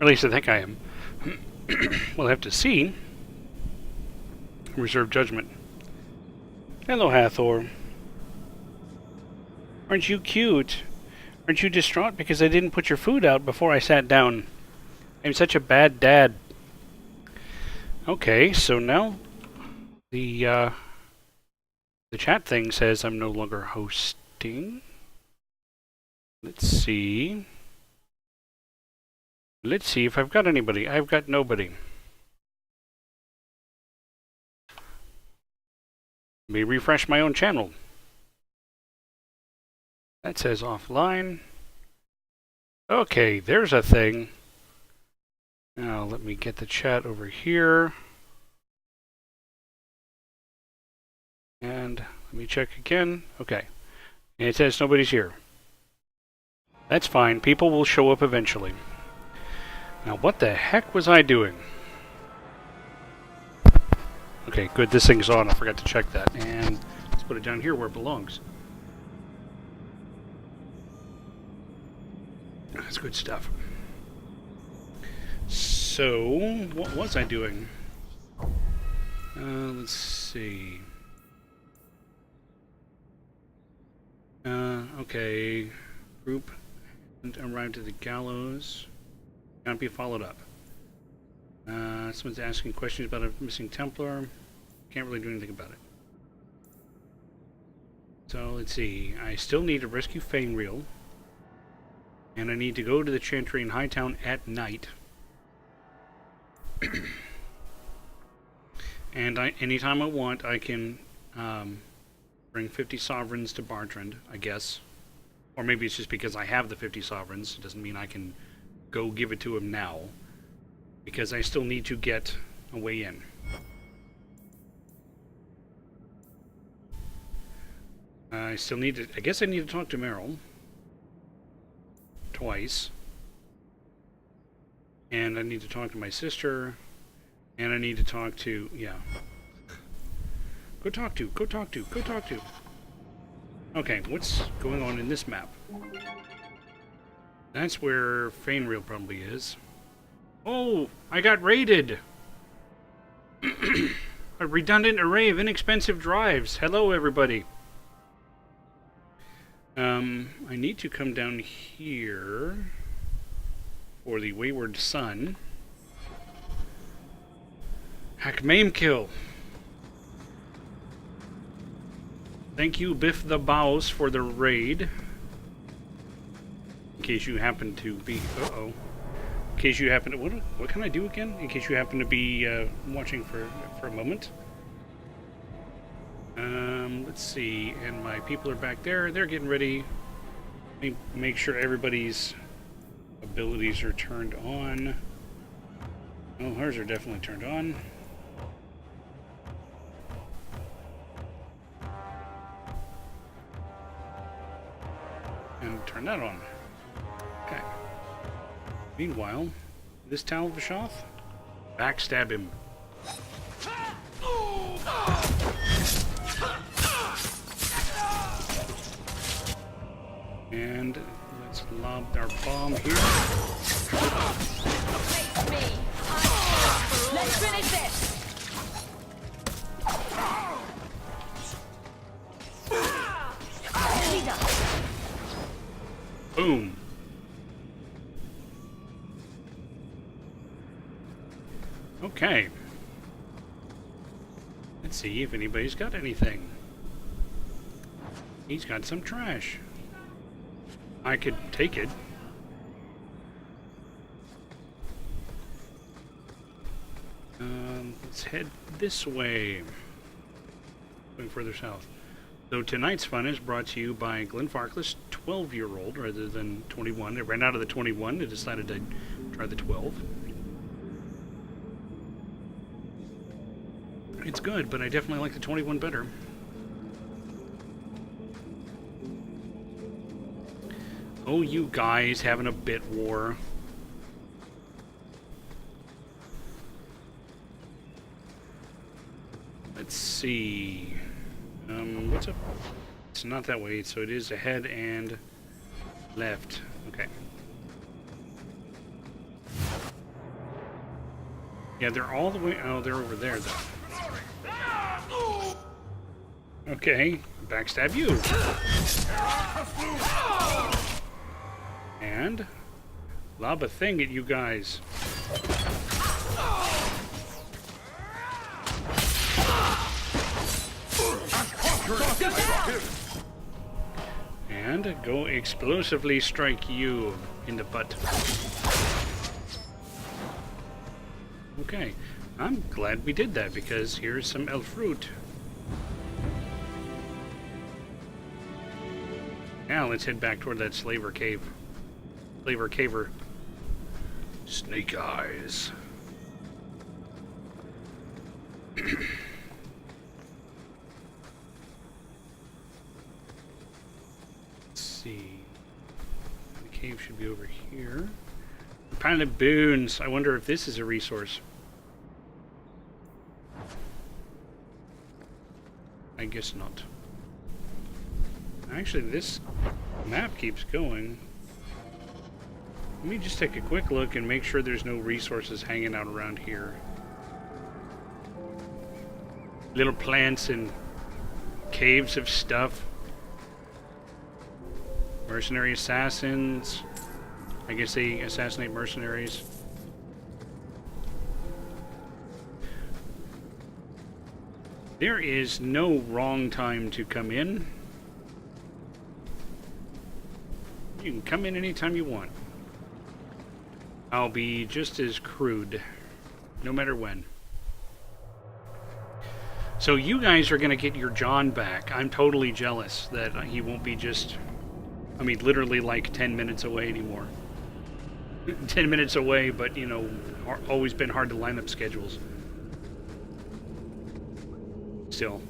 Or at least I think I am. We'll have to see. Reserve judgment. Hello, Hathor. Aren't you cute? Aren't you distraught because I didn't put your food out before I sat down? I'm such a bad dad. Okay, so now the chat thing says I'm no longer hosting. Let's see. Let's see if I've got anybody. I've got nobody. Let me refresh my own channel. That says offline. Okay, there's a thing. Now let me get the chat over here. And let me check again. Okay. And it says nobody's here. That's fine. People will show up eventually. Now what the heck was I doing? Okay, good. This thing's on. I forgot to check that. And let's put it down here where it belongs. That's good stuff. So, what was I doing? Let's see. Okay. Group and arrived at the gallows. Can't be followed up. Someone's asking questions about a missing Templar. Can't really do anything about it. So, let's see. I still need to rescue Fainreel. And I need to go to the Chantry in Hightown at night. And anytime I want, I can bring 50 sovereigns to Bartrand, I guess. Or maybe it's just because I have the 50 sovereigns. It doesn't mean I can go give it to him now. Because I still need to get a way in. I still need to... I guess I need to talk to Merrill. Twice. And I need to talk to my sister. And I need to talk to... yeah. Go talk to. Go talk to. Go talk to. Okay, what's going on in this map? That's where Fainreel probably is. Oh, I got raided! A redundant array of inexpensive drives. Hello, everybody. I need to come down here for the Wayward Son. Hackmaim kill. Thank you, Biff the Bows, for the raid. In case you happen to be... uh-oh. In case you happen to... What can I do again? In case you happen to be watching for a moment. Let's see. And my people are back there. They're getting ready. Let me make sure everybody's abilities are turned on. Oh, hers are definitely turned on. And turn that on. Okay. Meanwhile, this Tal Vashoth, backstab him. And let's lob our bomb here. Let's finish this. Boom. Okay. Let's see if anybody's got anything. He's got some trash. I could take it. Let's head this way. Going further south. So tonight's fun is brought to you by Glenfarclas, 12-year-old rather than 21. It ran out of the 21. They decided to try the 12. It's good, but I definitely like the 21 better. Oh, you guys having a bit war. Let's see. What's up? It's not that way, so it is ahead and left. Okay. Yeah, they're all the way... Oh, they're over there, though. Okay, backstab you. And... lob a thing at you guys. And go explosively strike you in the butt. Okay, I'm glad we did that because here's some elf fruit. Now let's head back toward that slaver cave. Slaver caver. Snake eyes. See. The cave should be over here. Pile of boons. I wonder if this is a resource. I guess not. Actually, this map keeps going. Let me just take a quick look and make sure there's no resources hanging out around here. Little plants and caves of stuff. Mercenary assassins. I guess they assassinate mercenaries. There is no wrong time to come in. You can come in anytime you want. I'll be just as crude, no matter when. So you guys are going to get your John back. I'm totally jealous that he won't be just, I mean, literally like 10 minutes away anymore. 10 minutes away, but, you know, always been hard to line up schedules. Still,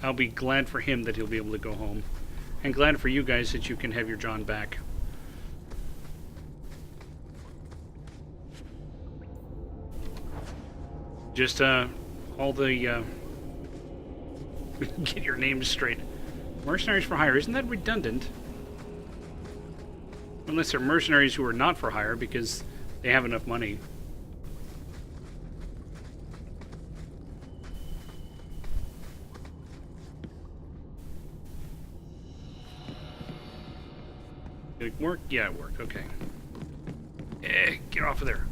I'll be glad for him that he'll be able to go home. And glad for you guys that you can have your John back. Just, all the, get your names straight. Mercenaries for hire, isn't that redundant? Unless they're mercenaries who are not for hire because they have enough money. Did it work? Yeah, it worked. Okay. Get off of there.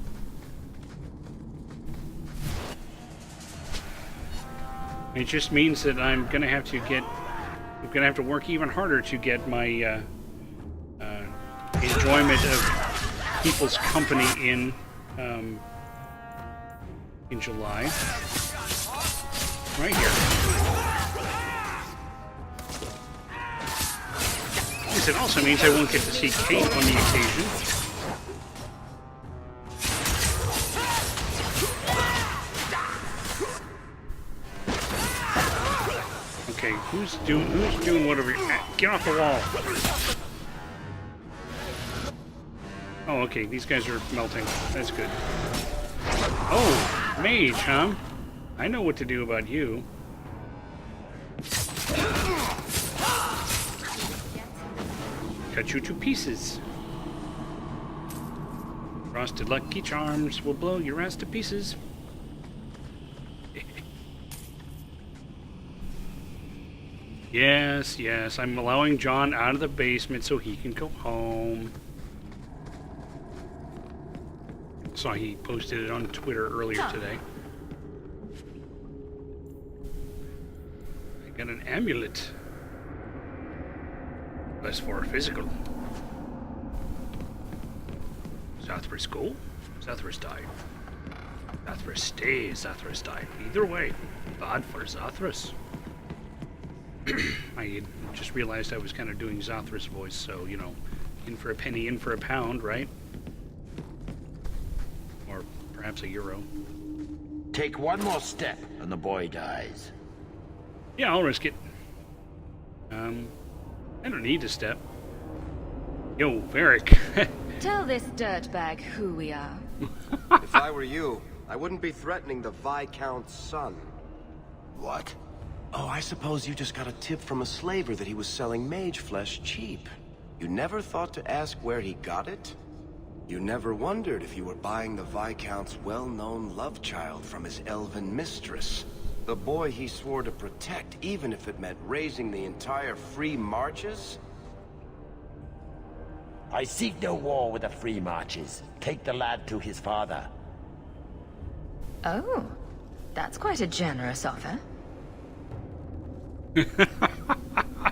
It just means that I'm gonna have to work even harder to get my enjoyment of people's company in July. Right here. It also means I won't get to see Kate on the occasion. Okay, who's doing whatever? Get off the wall! Oh, okay, these guys are melting. That's good. Oh, mage, huh? I know what to do about you. Cut you to pieces. Frosted Lucky Charms will blow your ass to pieces. Yes, yes, I'm allowing John out of the basement so he can go home. Saw he posted it on Twitter earlier today. I got an amulet. Less for physical. Zathras go, Zathras die. Zathras stay, Zathras die. Either way, bad for Zathras. I just realized I was kind of doing Zathras' voice, so, you know, in for a penny, in for a pound, right? Or perhaps a euro. Take one more step and the boy dies. Yeah, I'll risk it. I don't need to step. Yo, Varric. Tell this dirtbag who we are. If I were you, I wouldn't be threatening the Viscount's son. What? Oh, I suppose you just got a tip from a slaver that he was selling mage flesh cheap. You never thought to ask where he got it? You never wondered if you were buying the Viscount's well-known love child from his elven mistress. The boy he swore to protect, even if it meant raising the entire Free Marches? I seek no war with the Free Marches. Take the lad to his father. Oh, that's quite a generous offer.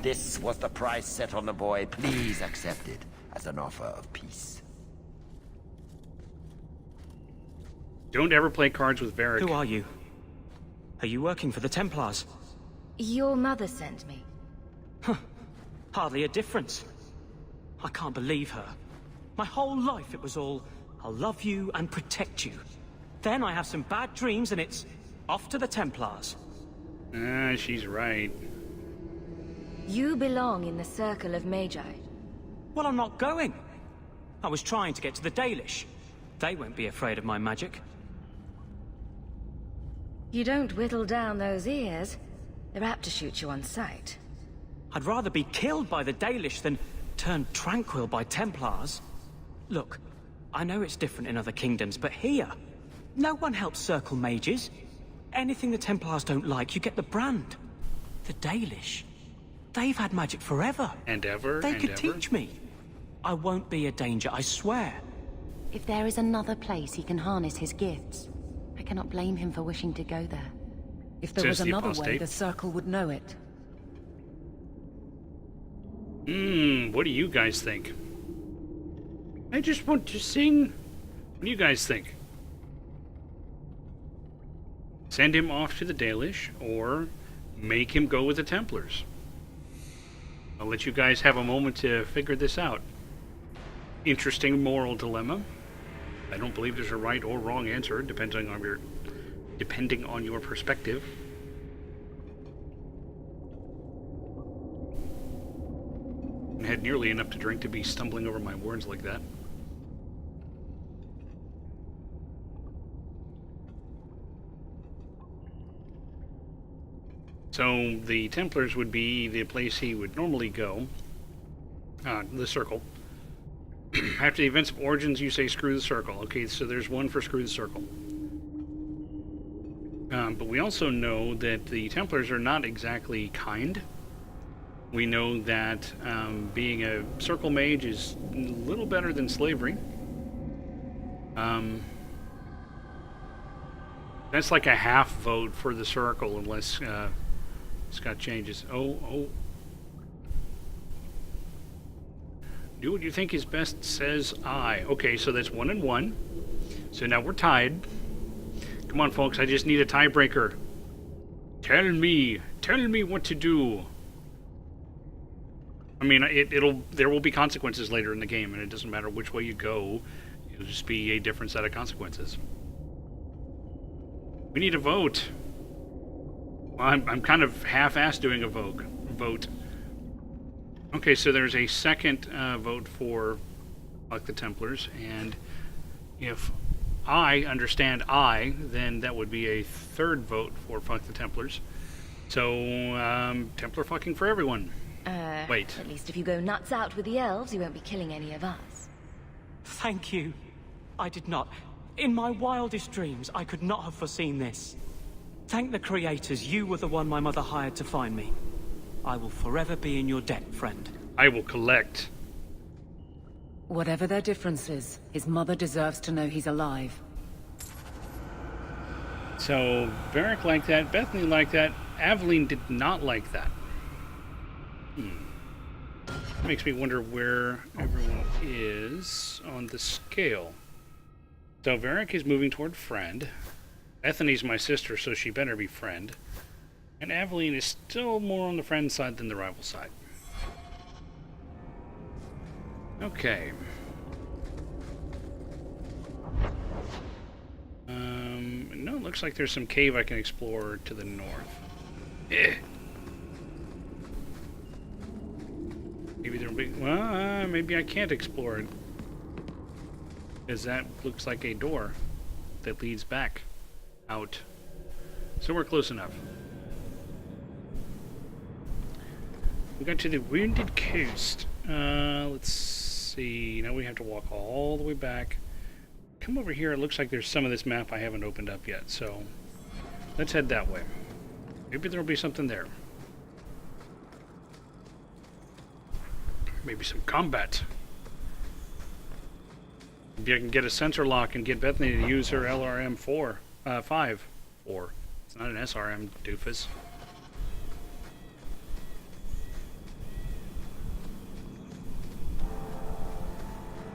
This was the price set on the boy. Please accept it as an offer of peace. Don't ever play cards with Varric. Who are you? Are you working for the Templars? Your mother sent me. Hardly a difference. I can't believe her. My whole life it was all, I'll love you and protect you. Then I have some bad dreams and it's off to the Templars. She's right. You belong in the Circle of Magi. Well, I'm not going. I was trying to get to the Dalish. They won't be afraid of my magic. You don't whittle down those ears. They're apt to shoot you on sight. I'd rather be killed by the Dalish than turned tranquil by Templars. Look, I know it's different in other kingdoms, but here, no one helps Circle Mages. Anything the Templars don't like, you get the brand. The Dalish, they've had magic forever. And ever, They and could ever. teach me. I won't be a danger, I swear. If there is another place he can harness his gifts, I cannot blame him for wishing to go there. If there Says was the another way, apostate. the Circle would know it. What do you guys think? I just want to sing. What do you guys think? Send him off to the Dalish, or make him go with the Templars? I'll let you guys have a moment to figure this out. Interesting moral dilemma. I don't believe there's a right or wrong answer, depending on your perspective. I had nearly enough to drink to be stumbling over my words like that. So the Templars would be the place he would normally go. The Circle. After the events of Origins, you say screw the Circle. Okay, so there's one for screw the Circle. But we also know that the Templars are not exactly kind. We know that being a Circle Mage is a little better than slavery. That's like a half vote for the Circle, unless Scott changes. Oh. Do what you think is best, says I. Okay, so that's 1 and 1. So now we're tied. Come on, folks, I just need a tiebreaker. Tell me what to do. I mean, there will be consequences later in the game, and it doesn't matter which way you go. It'll just be a different set of consequences. We need a vote. Well, I'm kind of half-assed doing a vote. Okay, so there's a second vote for Fuck the Templars, and if I understand then that would be a third vote for Fuck the Templars. So, Templar fucking for everyone. Wait. At least if you go nuts out with the elves, you won't be killing any of us. Thank you. I did not. In my wildest dreams, I could not have foreseen this. Thank the creators, you were the one my mother hired to find me. I will forever be in your debt, friend. I will collect. Whatever their differences, his mother deserves to know he's alive. So, Varric liked that, Bethany liked that, Aveline did not like that. Makes me wonder where everyone is on the scale. So Varric is moving toward friend. Bethany's my sister, so she better be friend. And Aveline is still more on the friend side than the rival side. Okay. No, it looks like there's some cave I can explore to the north. Maybe there'll be... Well, maybe I can't explore it. Because that looks like a door that leads back out. So we're close enough. We got to the Wounded Coast. Let's see. Now we have to walk all the way back. Come over here. It looks like there's some of this map I haven't opened up yet. So let's head that way. Maybe there'll be something there. Maybe some combat. Maybe I can get a sensor lock and get Bethany to use her LRM 5. It's not an SRM, doofus.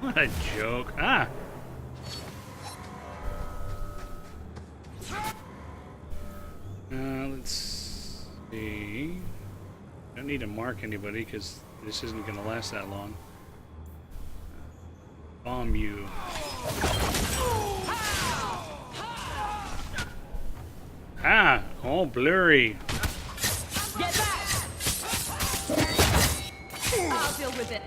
What a joke. Ah! Let's see. I don't need to mark anybody because this isn't going to last that long. Bomb you. Ah! All blurry. Get back! I'll deal with it.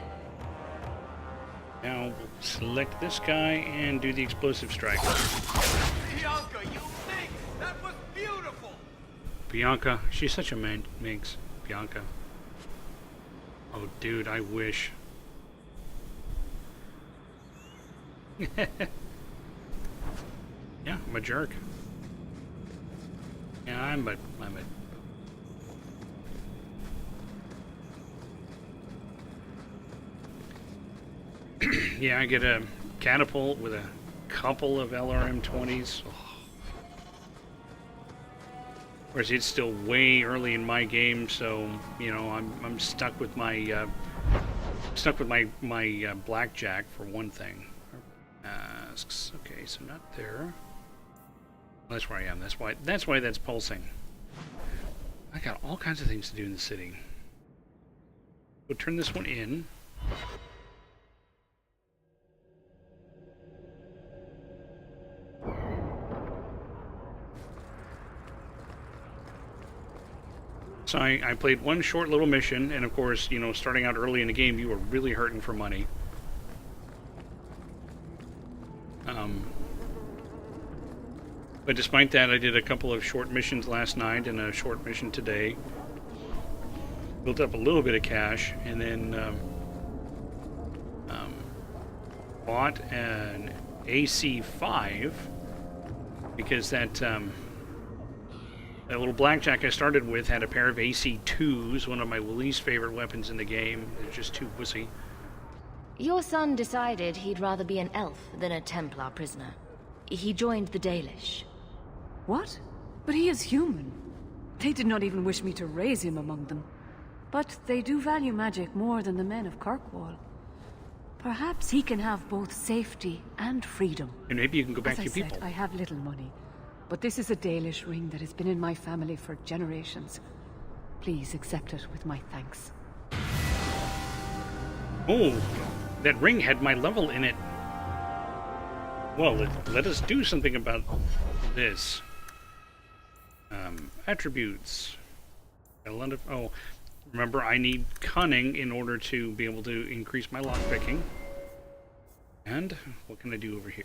Now we'll select this guy and do the explosive strike. Bianca, you think? That was beautiful! Bianca, she's such a minx. Bianca. Oh, dude, I wish. Yeah, I'm a jerk. Yeah, I'm a. Yeah, I get a catapult with a couple of LRM-20s. Oh. Whereas it's still way early in my game, so you know I'm stuck with my blackjack for one thing. Asks. Okay, so not there. That's where I am. That's why that's pulsing. I got all kinds of things to do in the city. We'll turn this one in. So I played one short little mission, and of course, you know, starting out early in the game, you were really hurting for money. But despite that, I did a couple of short missions last night and a short mission today. Built up a little bit of cash, and then bought an AC-5 because that little blackjack I started with had a pair of AC-2s, one of my least favorite weapons in the game. They're just too wussy. Your son decided he'd rather be an elf than a Templar prisoner. He joined the Dalish. What? But he is human. They did not even wish me to raise him among them. But they do value magic more than the men of Kirkwall. Perhaps he can have both safety and freedom. And maybe you can go back to As your I people. said, I have little money. But this is a Dalish ring that has been in my family for generations. Please accept it with my thanks. Oh, that ring had my level in it. Well, let us do something about this. Attributes. A lot of, oh, remember I need cunning in order to be able to increase my lockpicking. And what can I do over here?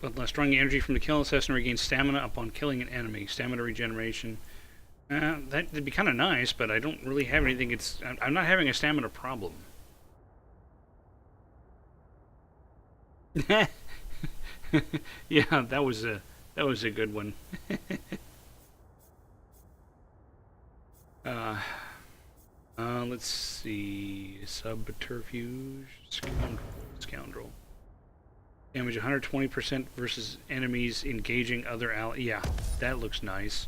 Bloodlust, drawing energy from the kill assassin regains stamina upon killing an enemy. Stamina regeneration. That'd be kind of nice, but I don't really have anything. I'm not having a stamina problem. Yeah, that was a good one. Let's see. Subterfuge. Scoundrel. Damage 120% versus enemies engaging other Yeah, that looks nice.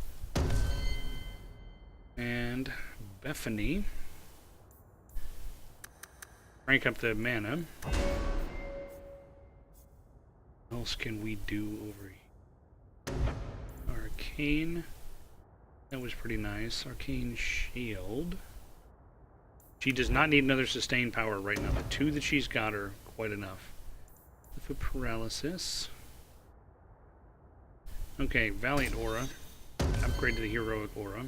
And Bethany. Crank up the mana. What else can we do over here? Arcane. That was pretty nice. Arcane Shield. She does not need another sustained power right now. The two that she's got are quite enough. For paralysis. Okay, Valiant Aura. Upgrade to the Heroic Aura.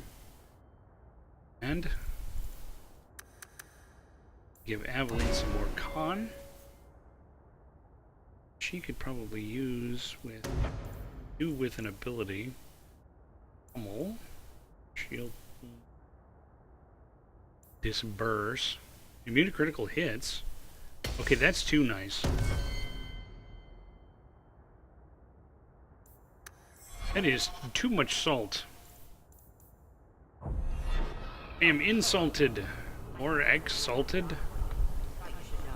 And give Aveline some more con. She could probably use with an ability. Pummel. Shield. Disperse. Immune to critical hits. Okay, that's too nice. That is too much salt. I am insulted. Or exalted.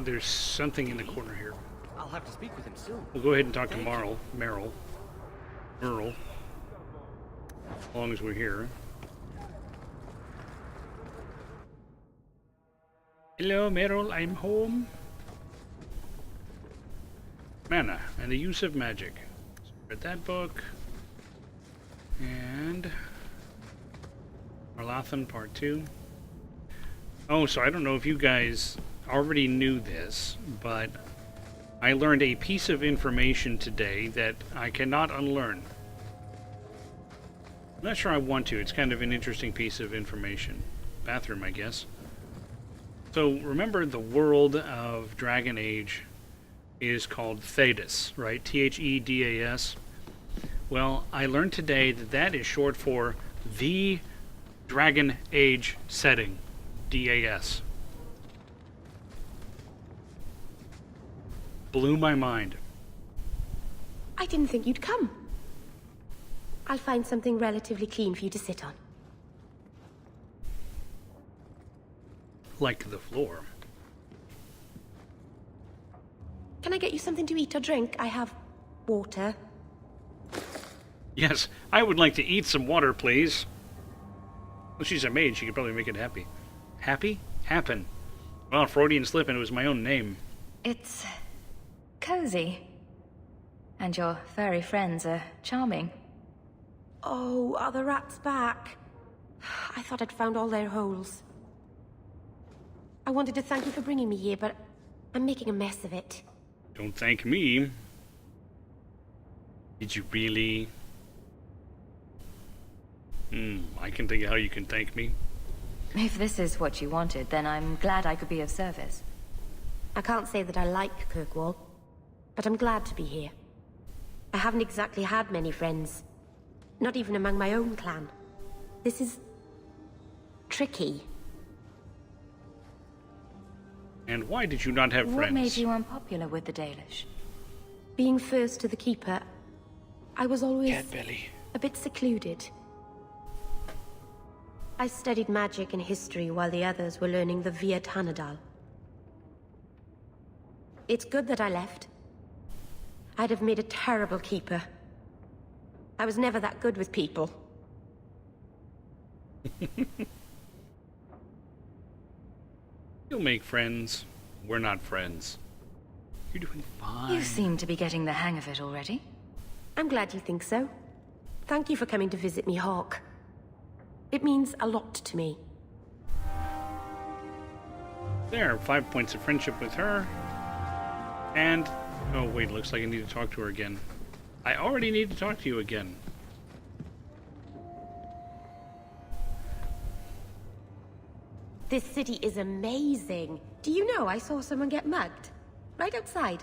There's something in the corner here. I'll have to speak with him soon. We'll go ahead and talk to Merle. As long as we're here. Hello, Merle, I'm home. Mana and the use of magic. Read that book. And Marlathan Part 2. Oh, so I don't know if you guys already knew this, but I learned a piece of information today that I cannot unlearn. I'm not sure I want to. It's kind of an interesting piece of information. Bathroom, I guess. So remember, the world of Dragon Age is called Thedas, right? Thedas. Well, I learned today that that is short for the Dragon Age setting, DAS. Blew my mind. I didn't think you'd come. I'll find something relatively clean for you to sit on. Like the floor. Can I get you something to eat or drink? I have water. Yes, I would like to eat some water, please. Well, she's a maid. She could probably make it happy. Happy? Happen. Well, Freudian slip, and it was my own name. It's cozy. And your furry friends are charming. Oh, are the rats back? I thought I'd found all their holes. I wanted to thank you for bringing me here, but I'm making a mess of it. Don't thank me. Did you really? I can think of how you can thank me. If this is what you wanted, then I'm glad I could be of service. I can't say that I like Kirkwall, but I'm glad to be here. I haven't exactly had many friends. Not even among my own clan. This is tricky. And why did you not have friends? What made you unpopular with the Dalish? Being first to the Keeper, I was always Catbelly. a bit secluded. I studied magic and history while the others were learning the Via Tanadal. It's good that I left. I'd have made a terrible Keeper. I was never that good with people. You'll make friends. We're not friends. You're doing fine. You seem to be getting the hang of it already. I'm glad you think so. Thank you for coming to visit me, Hawke. It means a lot to me. There, 5 points of friendship with her. And... oh, wait, looks like I need to talk to her again. I already need to talk to you again. This city is amazing. Do you know I saw someone get mugged? Right outside.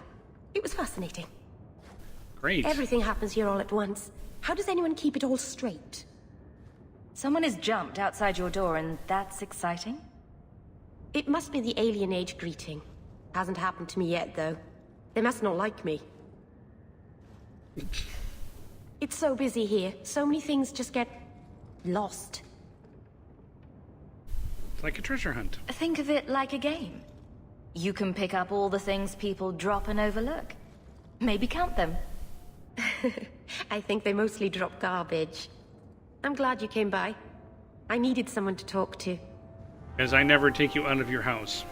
It was fascinating. Great. Everything happens here all at once. How does anyone keep it all straight? Someone has jumped outside your door, and that's exciting? It must be the alien age greeting. Hasn't happened to me yet, though. They must not like me. It's so busy here. So many things just get... lost. It's like a treasure hunt. Think of it like a game. You can pick up all the things people drop and overlook. Maybe count them. I think they mostly drop garbage. I'm glad you came by. I needed someone to talk to. As I never take you out of your house.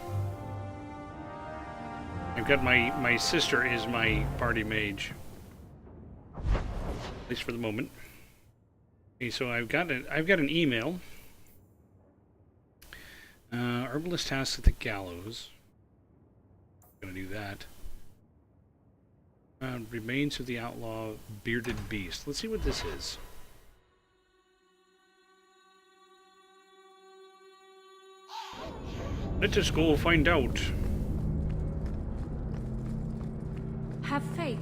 I've got my sister is my party mage. At least for the moment. Okay, so I've got an email. Herbalist tasks at the gallows. I'm gonna do that. Remains of the outlaw bearded beast. Let's see what this is. Let us go find out. Have faith.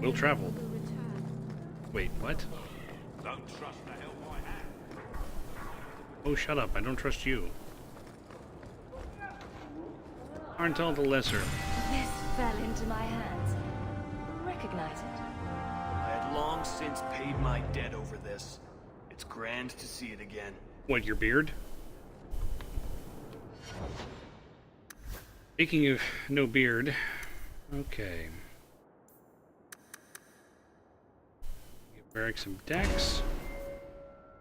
We'll travel. Wait, what? Don't trust the Hellboy hat. Oh, shut up. I don't trust you. Arntel the Lesser. This fell into my hands. Recognize it? I had long since paid my debt over this. It's grand to see it again. What, your beard? Speaking of no beard, okay. Give Varric some dex.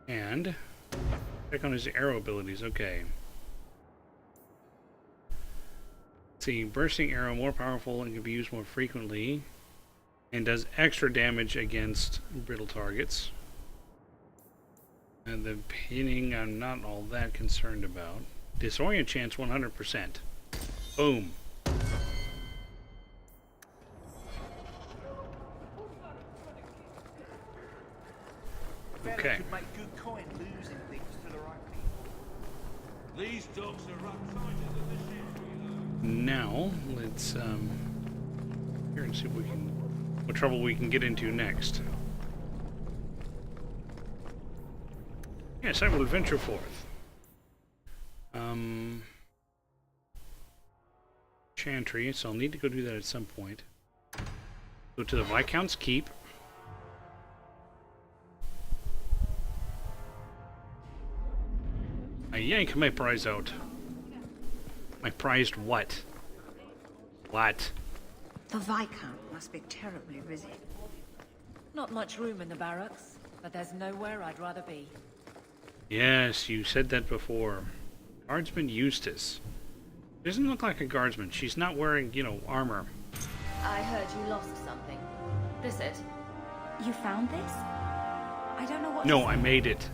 And check on his arrow abilities, okay. Let's see, bursting arrow more powerful and can be used more frequently. And does extra damage against brittle targets. And the pinning I'm not all that concerned about. Disorient chance 100%. Boom. Okay. Make good coin losing things to the right people. These dogs are upsiders of the ship. Now let's here and see if we can what trouble we can get into next. Yes, I will venture forth. Chantry, so I'll need to go do that at some point. Go to the Viscount's Keep. I yank my prize out. My prized what? What? The Viscount must be terribly busy. Not much room in the barracks, but there's nowhere I'd rather be. Yes, you said that before. Guardsman Eustace. Doesn't look like a guardsman. She's not wearing, you know, armor. I heard you lost something. This it? You found this? I don't know what. No, I made it.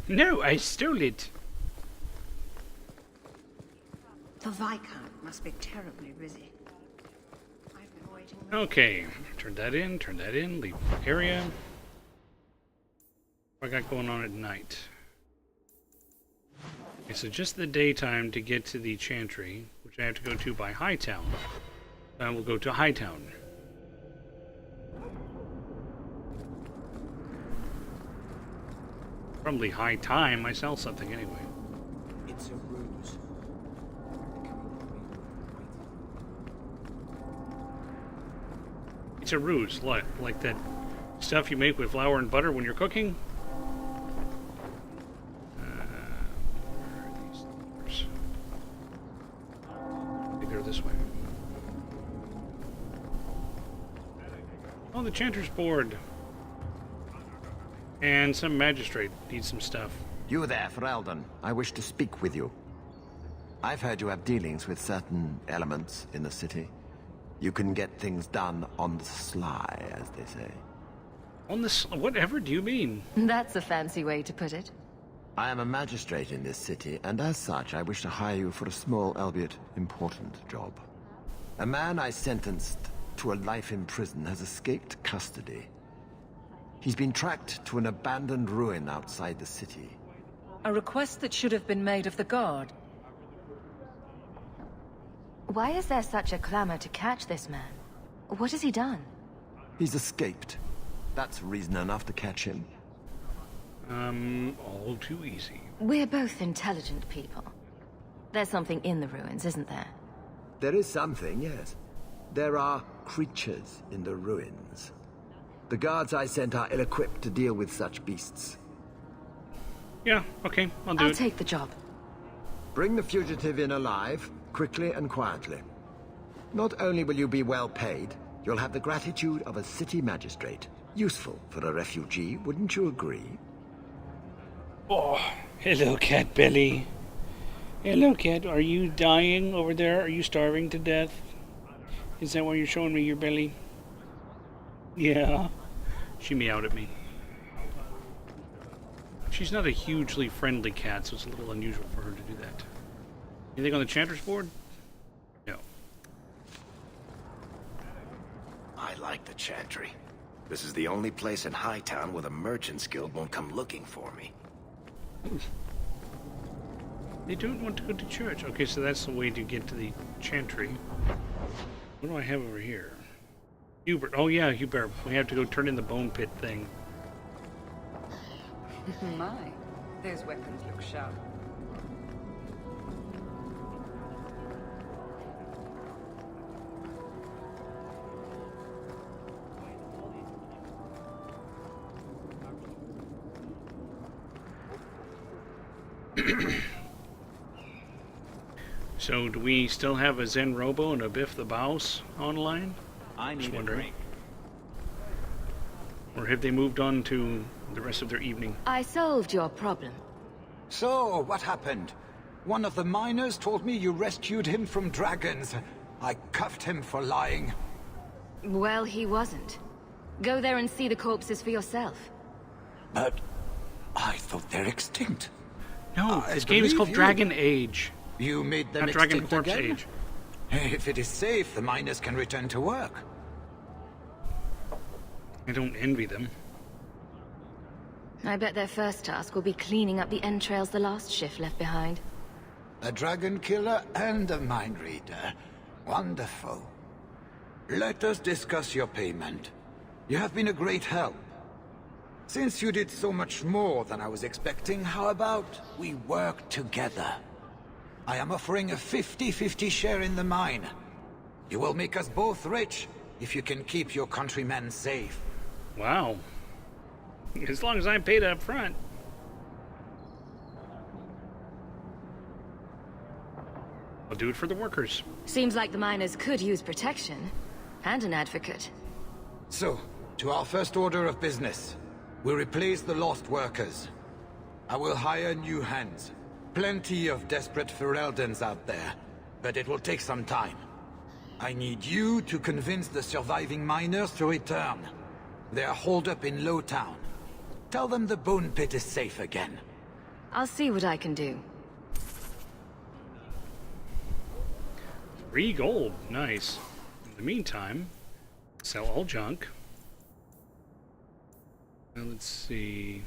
No, I stole it. The Viscount must be terribly busy. I've been waiting. Okay, turn that in, leave area. What I got going on at night? Okay, so just the daytime to get to the Chantry, which I have to go to by Hightown. I will go to Hightown. Probably high time I sell something anyway. It's a ruse. It's a ruse, like that stuff you make with flour and butter when you're cooking. Where are these numbers? I think they're this way. Oh, the Chanter's board. And some magistrate needs some stuff. You there, Ferelden. I wish to speak with you. I've heard you have dealings with certain elements in the city. You can get things done on the sly, as they say. On the whatever do you mean? That's a fancy way to put it. I am a magistrate in this city, and as such, I wish to hire you for a small, albeit important, job. A man I sentenced to a life in prison has escaped custody. He's been tracked to an abandoned ruin outside the city. A request that should have been made of the guard. Why is there such a clamor to catch this man? What has he done? He's escaped. That's reason enough to catch him. All too easy. We're both intelligent people. There's something in the ruins, isn't there? There is something, yes. There are creatures in the ruins. The guards I sent are ill-equipped to deal with such beasts. Yeah, okay, I'll take the job. Bring the fugitive in alive, quickly and quietly. Not only will you be well paid, you'll have the gratitude of a city magistrate. Useful for a refugee, wouldn't you agree? Oh, hello, Cat Belly. Hello, Cat. Are you dying over there? Are you starving to death? Is that why you're showing me your belly? Yeah. She meowed at me. She's not a hugely friendly cat, so it's a little unusual for her to do that. Anything on the Chanter's board? No. I like the Chantry. This is the only place in Hightown where the Merchants Guild won't come looking for me. They don't want to go to church. Okay, so that's the way to get to the Chantry. What do I have over here? Hubert. Oh yeah, Hubert. We have to go turn in the bone pit thing. My. Those weapons look sharp. So, do we still have a Zen Robo and a Biff the Boss online? I need Just a wondering. drink. Or have they moved on to the rest of their evening? I solved your problem. So, what happened? One of the miners told me you rescued him from dragons. I cuffed him for lying. Well, he wasn't. Go there and see the corpses for yourself. But I thought they're extinct. No, I this game is believe called you. Dragon Age. You made them Not Dragon extinct Corpse again? Age. If it is safe, the miners can return to work. I don't envy them. I bet their first task will be cleaning up the entrails the last shift left behind. A dragon killer and a mind reader. Wonderful. Let us discuss your payment. You have been a great help. Since you did so much more than I was expecting, how about we work together? I am offering a 50-50 share in the mine. You will make us both rich if you can keep your countrymen safe. Wow. As long as I'm paid up front. I'll do it for the workers. Seems like the miners could use protection. And an advocate. So, to our first order of business. We replace the lost workers. I will hire new hands. Plenty of desperate Fereldans out there, but it will take some time. I need you to convince the surviving miners to return. They are holed up in Lowtown. Tell them the Bone Pit is safe again. I'll see what I can do. 3 gold. Nice. In the meantime, sell all junk. Now let's see.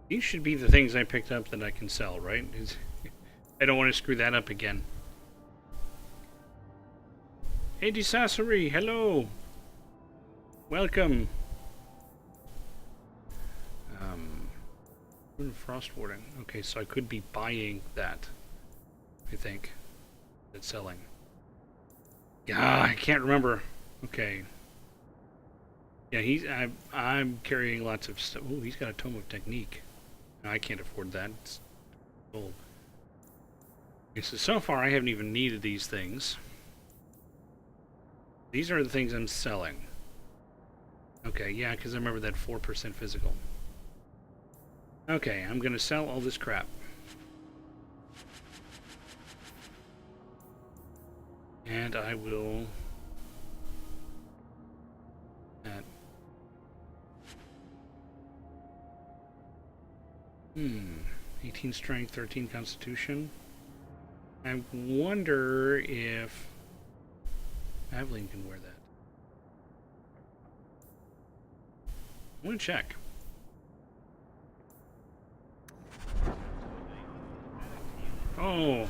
These should be the things I picked up that I can sell, right? I don't want to screw that up again. Hey, Desassery, hello! Welcome! Frost Warden. Okay, so I could be buying that, I think. That's selling. Yeah, I can't remember. Okay. Yeah, I'm carrying lots of stuff. Oh, he's got a Tome of Technique. No, I can't afford that. It's gold. Okay, so far I haven't even needed these things. These are the things I'm selling. Okay, yeah, because I remember that 4% physical. Okay, I'm gonna sell all this crap. And I will... 18 strength, 13 constitution. I wonder if Aveline can wear that. I'm gonna check. Oh,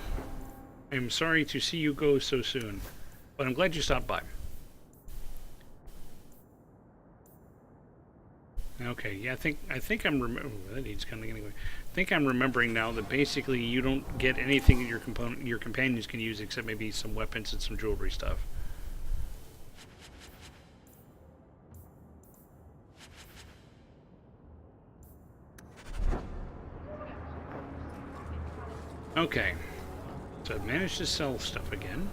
I'm sorry to see you go so soon, but I'm glad you stopped by. Okay, yeah, I think I'm that needs coming anyway. I think I'm remembering now that basically you don't get anything that your companions can use except maybe some weapons and some jewelry stuff. Okay, so I've managed to sell stuff again.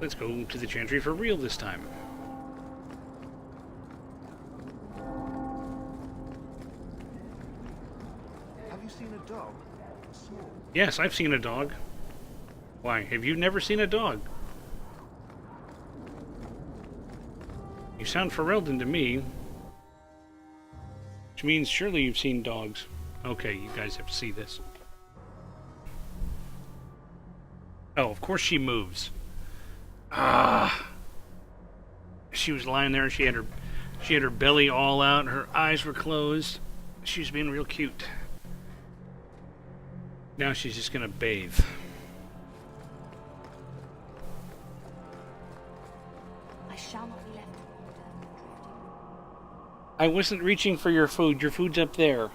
Let's go to the Chantry for real this time. Have you seen a dog? Small. Yes, I've seen a dog. Why, have you never seen a dog? You sound Ferelden to me. Which means surely you've seen dogs. Okay, you guys have to see this. Oh, of course she moves. Ah. She was lying there. She had her belly all out. Her eyes were closed. She was being real cute. Now she's just gonna bathe. I shall not be left. I wasn't reaching for your food. Your food's up there.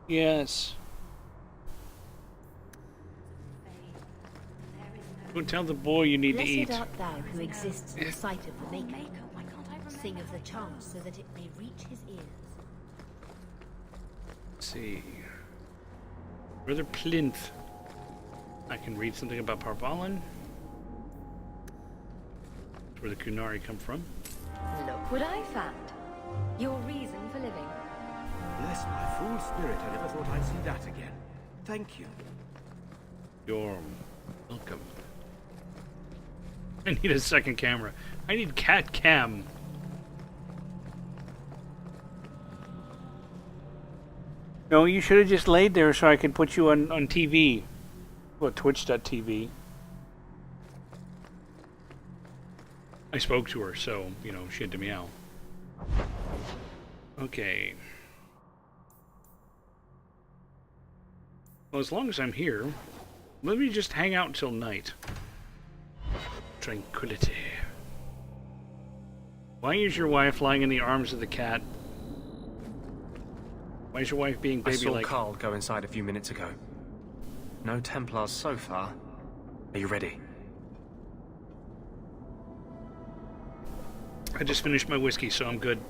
Yes. Go tell the boy you need to eat. Blessed art thou who exists in the sight of the Maker. Sing of the charm so that it may reach his ears. Let's see. Brother Plinth. I can read something about Parvalan. That's where the Kunari come from. Look what I found. Your reason for living. Bless my fool spirit, I never thought I'd see that again. Thank you. You're welcome. I need a second camera. I need cat cam. No, you should have just laid there so I could put you on TV. Well, Twitch.tv. I spoke to her, so, you know, she had to meow. Okay. Well, as long as I'm here, let me just hang out until night. Tranquility. Why is your wife lying in the arms of the cat? Why is your wife being baby-like? I saw Carl go inside a few minutes ago. No Templars so far. Are you ready? I just finished my whiskey, so I'm good.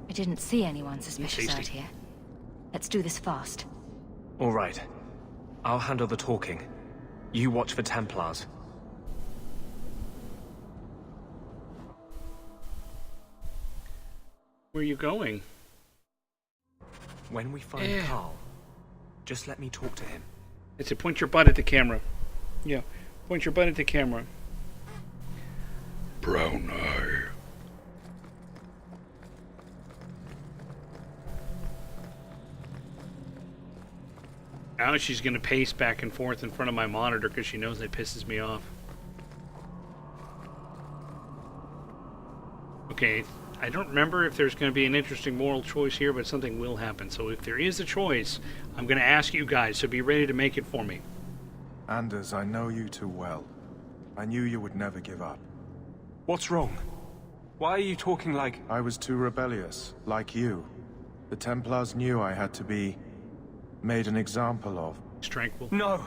I didn't see anyone suspicious out here. Let's do this fast. All right. I'll handle the talking. You watch for Templars. Where are you going? When we find Carl, just let me talk to him. It's a point your butt at the camera. Yeah, point your butt at the camera. Brown eye. Now she's going to pace back and forth in front of my monitor because she knows that pisses me off. Okay, I don't remember if there's going to be an interesting moral choice here, but something will happen. So if there is a choice, I'm going to ask you guys, so be ready to make it for me. Anders, I know you too well. I knew you would never give up. What's wrong? Why are you talking like... I was too rebellious, like you. The Templars knew I had to be... made an example of. Tranquil. No!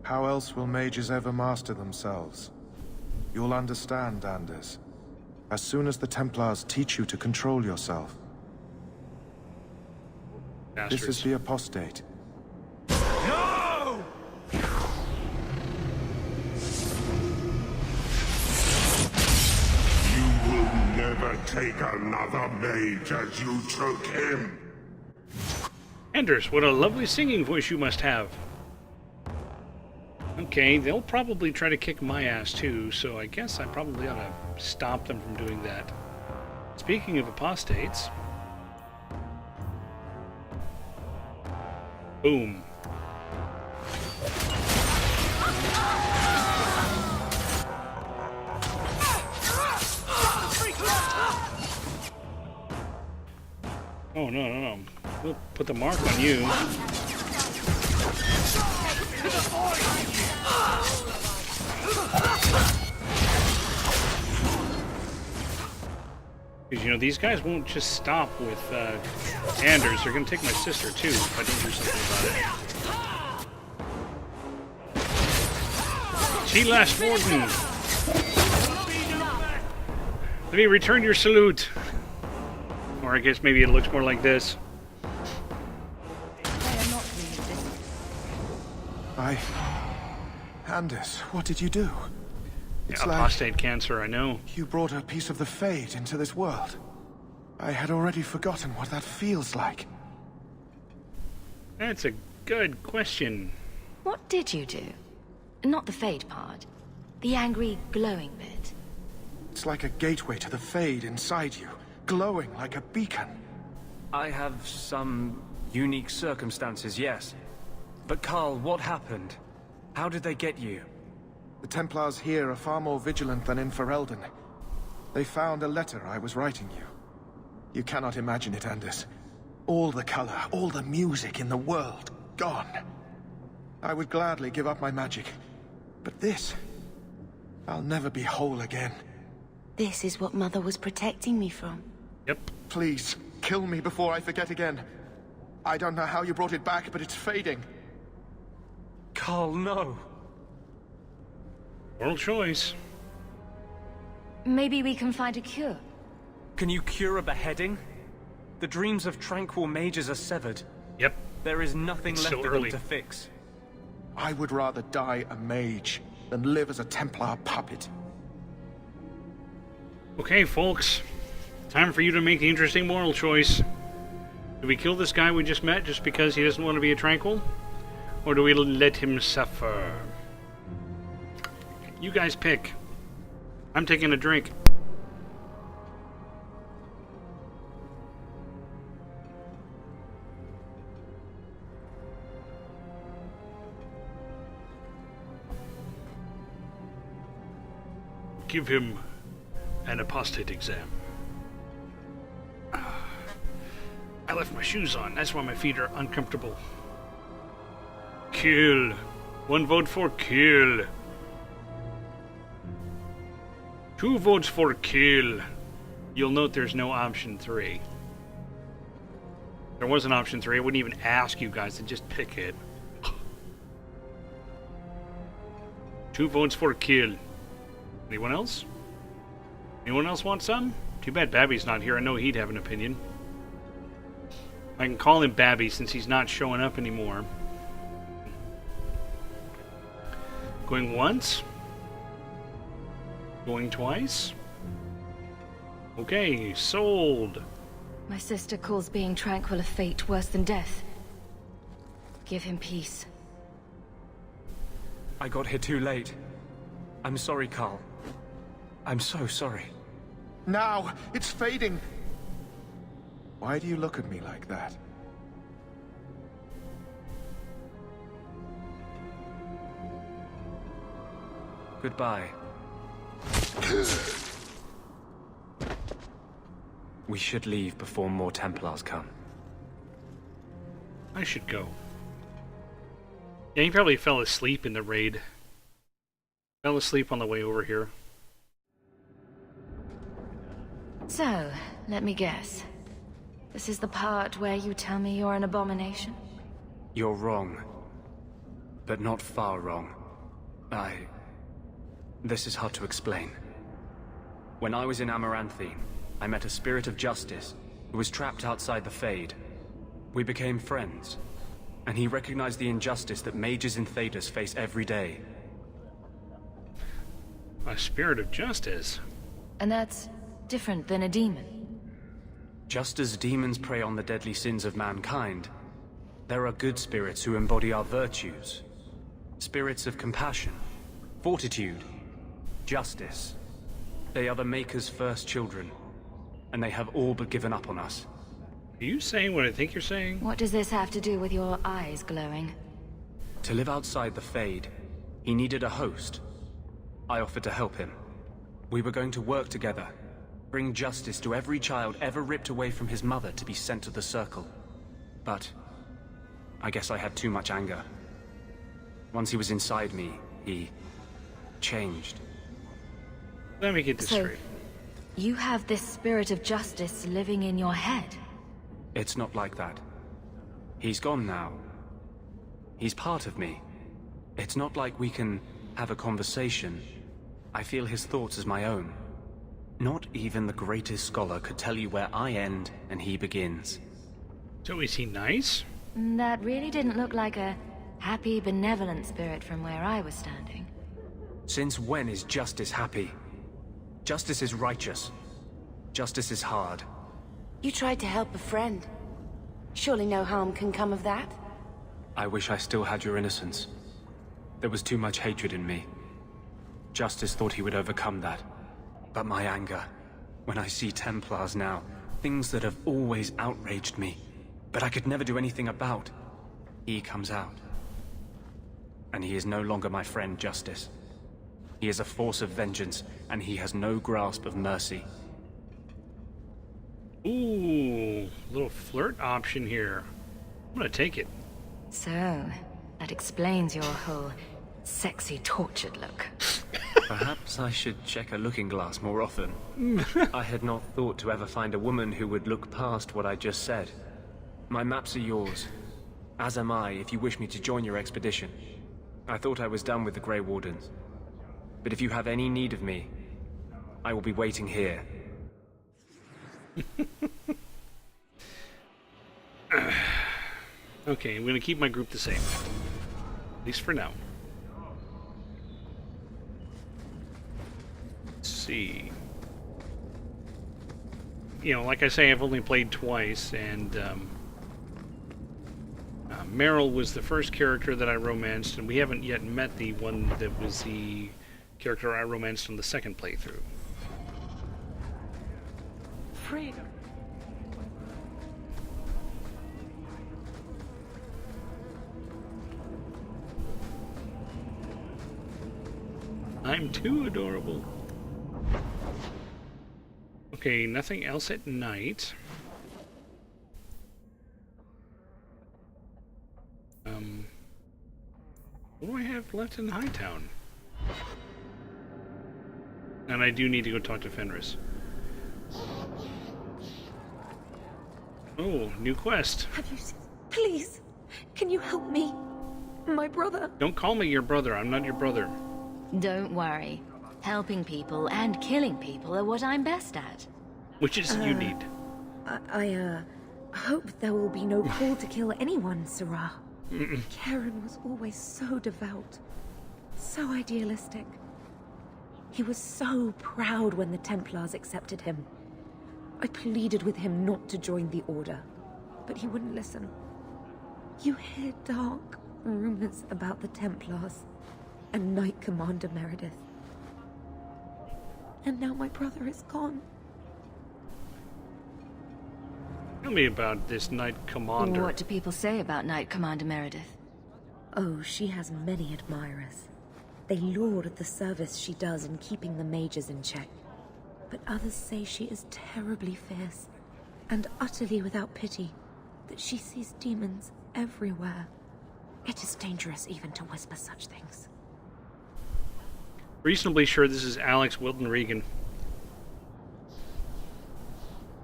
How else will mages ever master themselves? You'll understand, Anders. As soon as the Templars teach you to control yourself. Bastards. This is the apostate. No! You will never take another mage as you took him. Anders, what a lovely singing voice you must have. Okay, they'll probably try to kick my ass too, so I guess I probably ought to stop them from doing that. Speaking of apostates... Boom. Oh, no. We'll put the mark on you. Because, you know, these guys won't just stop with Anders. They're going to take my sister, too, if I don't do something about it. She last Warden! Let me return your salute! Or I guess maybe it looks more like this. Anders, what did you do? It's yeah, apostate cancer, I know. You brought a piece of the Fade into this world. I had already forgotten what that feels like. That's a good question. What did you do? Not the Fade part. The angry, glowing bit. It's like a gateway to the Fade inside you, glowing like a beacon. I have some unique circumstances, yes. But Carl, what happened? How did they get you? The The Templars here are far more vigilant than in Ferelden. They found a letter I was writing you. You cannot imagine it, Anders. All the color, all the music in the world, gone. I would gladly give up my magic. But this... I'll never be whole again. This is what Mother was protecting me from. Yep. Please, kill me before I forget again. I don't know how you brought it back, but it's fading. Carl, no. Moral choice. Maybe we can find a cure. Can you cure a beheading? The dreams of tranquil mages are severed. Yep. There is nothing It's left still of early. them to fix. I would rather die a mage than live as a Templar puppet. Okay, folks. Time for you to make the interesting moral choice. Do we kill this guy we just met just because he doesn't want to be a tranquil? Or do we let him suffer? You guys pick. I'm taking a drink. Give him an apostate exam. I left my shoes on. That's why my feet are uncomfortable. Kill. 1 vote for kill. 2 votes for kill. You'll note there's no option 3. If there was an option 3, I wouldn't even ask you guys to just pick it. 2 votes for kill. Anyone else? Anyone else want some? Too bad Babby's not here. I know he'd have an opinion. I can call him Babby since he's not showing up anymore. Going once? Going twice? Okay, sold. My sister calls being tranquil a fate worse than death. Give him peace. I got here too late. I'm sorry, Carl. I'm so sorry. Now! It's fading! Why do you look at me like that? Goodbye. We should leave before more Templars come. I should go. Yeah, he probably fell asleep in the raid. Fell asleep on the way over here. So, let me guess. This is the part where you tell me you're an abomination? You're wrong. But not far wrong. This is hard to explain. When I was in Amaranthine, I met a spirit of justice who was trapped outside the Fade. We became friends, and he recognized the injustice that mages in Thedas face every day. A spirit of justice? And that's different than a demon. Just as demons prey on the deadly sins of mankind, there are good spirits who embody our virtues. Spirits of compassion, fortitude, justice. They are the Maker's first children, and they have all but given up on us. Are you saying what I think you're saying? What does this have to do with your eyes glowing? To live outside the Fade, he needed a host. I offered to help him. We were going to work together, bring justice to every child ever ripped away from his mother to be sent to the Circle. But I guess I had too much anger. Once he was inside me, he changed. Let me get this straight. You have this spirit of justice living in your head? It's not like that. He's gone now. He's part of me. It's not like we can have a conversation. I feel his thoughts as my own. Not even the greatest scholar could tell you where I end and he begins. So is he nice? That really didn't look like a happy, benevolent spirit from where I was standing. Since when is justice happy? Justice is righteous. Justice is hard. You tried to help a friend. Surely no harm can come of that? I wish I still had your innocence. There was too much hatred in me. Justice thought he would overcome that. But my anger, when I see Templars now, things that have always outraged me, but I could never do anything about, he comes out. And he is no longer my friend, Justice. He is a force of vengeance, and he has no grasp of mercy. Ooh, little flirt option here. I'm gonna take it. So, that explains your whole sexy, tortured look. Perhaps I should check a looking glass more often. I had not thought to ever find a woman who would look past what I just said. My maps are yours, as am I if you wish me to join your expedition. I thought I was done with the Grey Wardens. But if you have any need of me, I will be waiting here. Okay, I'm gonna keep my group the same. At least for now. Let's see. You know, like I say, I've only played twice, and Meryl was the first character that I romanced, and we haven't yet met the one that was the character I romanced on the second playthrough. Freedom. I'm too adorable. Okay, nothing else at night. What do I have left in Hightown? And I do need to go talk to Fenris. Oh, new quest. Have you... Please, can you help me? My brother... Don't call me your brother. I'm not your brother. Don't worry. Helping people and killing people are what I'm best at. Which is you need. I hope there will be no call to kill anyone, Sirah. Karen was always so devout, so idealistic. He was so proud when the Templars accepted him. I pleaded with him not to join the Order, but he wouldn't listen. You hear dark rumors about the Templars and Knight Commander Meredith. And now my brother is gone. Tell me about this Knight Commander. What do people say about Knight Commander Meredith? Oh, she has many admirers. They laud the service she does in keeping the mages in check. But others say she is terribly fierce and utterly without pity, that she sees demons everywhere. It is dangerous even to whisper such things. Reasonably sure this is Alex Wilton Regan.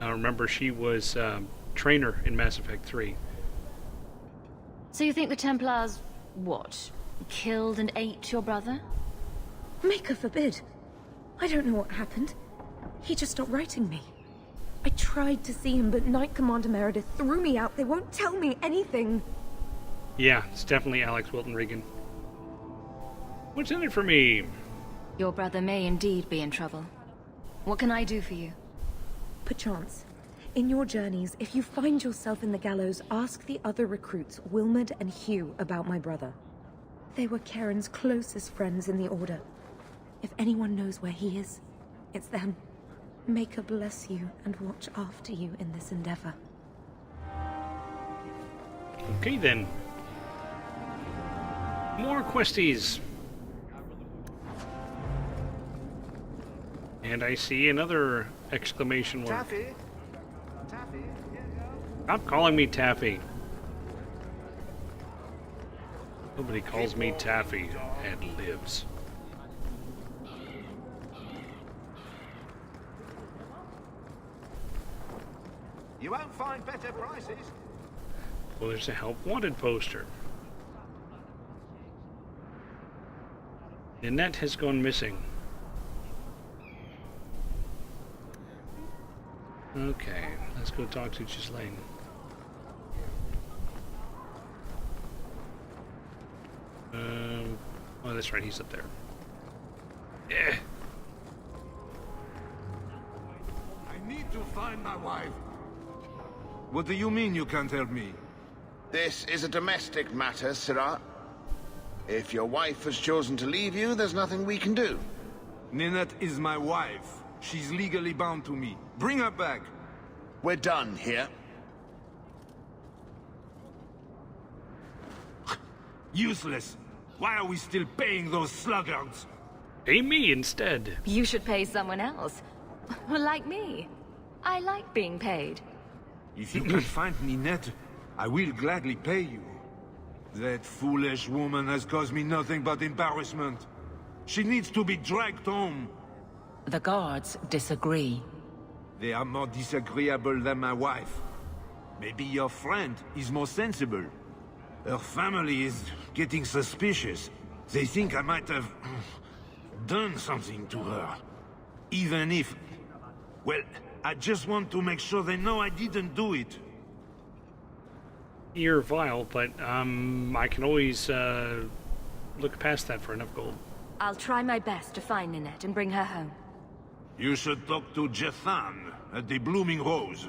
I remember she was trainer in Mass Effect 3. So you think the Templars, what, killed and ate your brother? Maker forbid. I don't know what happened. He just stopped writing me. I tried to see him, but Knight Commander Meredith threw me out. They won't tell me anything. Yeah, it's definitely Alex Wilton Regan. What's in it for me? Your brother may indeed be in trouble. What can I do for you? Perchance. In your journeys, if you find yourself in the gallows, ask the other recruits, Wilmerd and Hugh, about my brother. They were Karen's closest friends in the Order. If anyone knows where he is, it's them. Maker bless you and watch after you in this endeavor. Okay then. More questies. And I see another exclamation mark. Taffy? Taffy? Stop calling me Taffy. Nobody calls me Taffy and lives. You won't find better prices. Well, there's a help wanted poster. Ninette has gone missing. Okay, let's go talk to Ghislaine. Oh, that's right, he's up there. Yeah. I need to find my wife. What do you mean you can't help me? This is a domestic matter, Sirah. If your wife has chosen to leave you, there's nothing we can do. Ninette is my wife. She's legally bound to me. Bring her back. We're done here. Useless. Why are we still paying those sluggards? Pay me instead. You should pay someone else. Like me. I like being paid. If you can find Ninette, I will gladly pay you. That foolish woman has caused me nothing but embarrassment. She needs to be dragged home. The guards disagree. They are more disagreeable than my wife. Maybe your friend is more sensible. Her family is getting suspicious. They think I might have done something to her. Even if... Well, I just want to make sure they know I didn't do it. You're vile, but I can always look past that for enough gold. I'll try my best to find Ninette and bring her home. You should talk to Jethan at the Blooming Rose.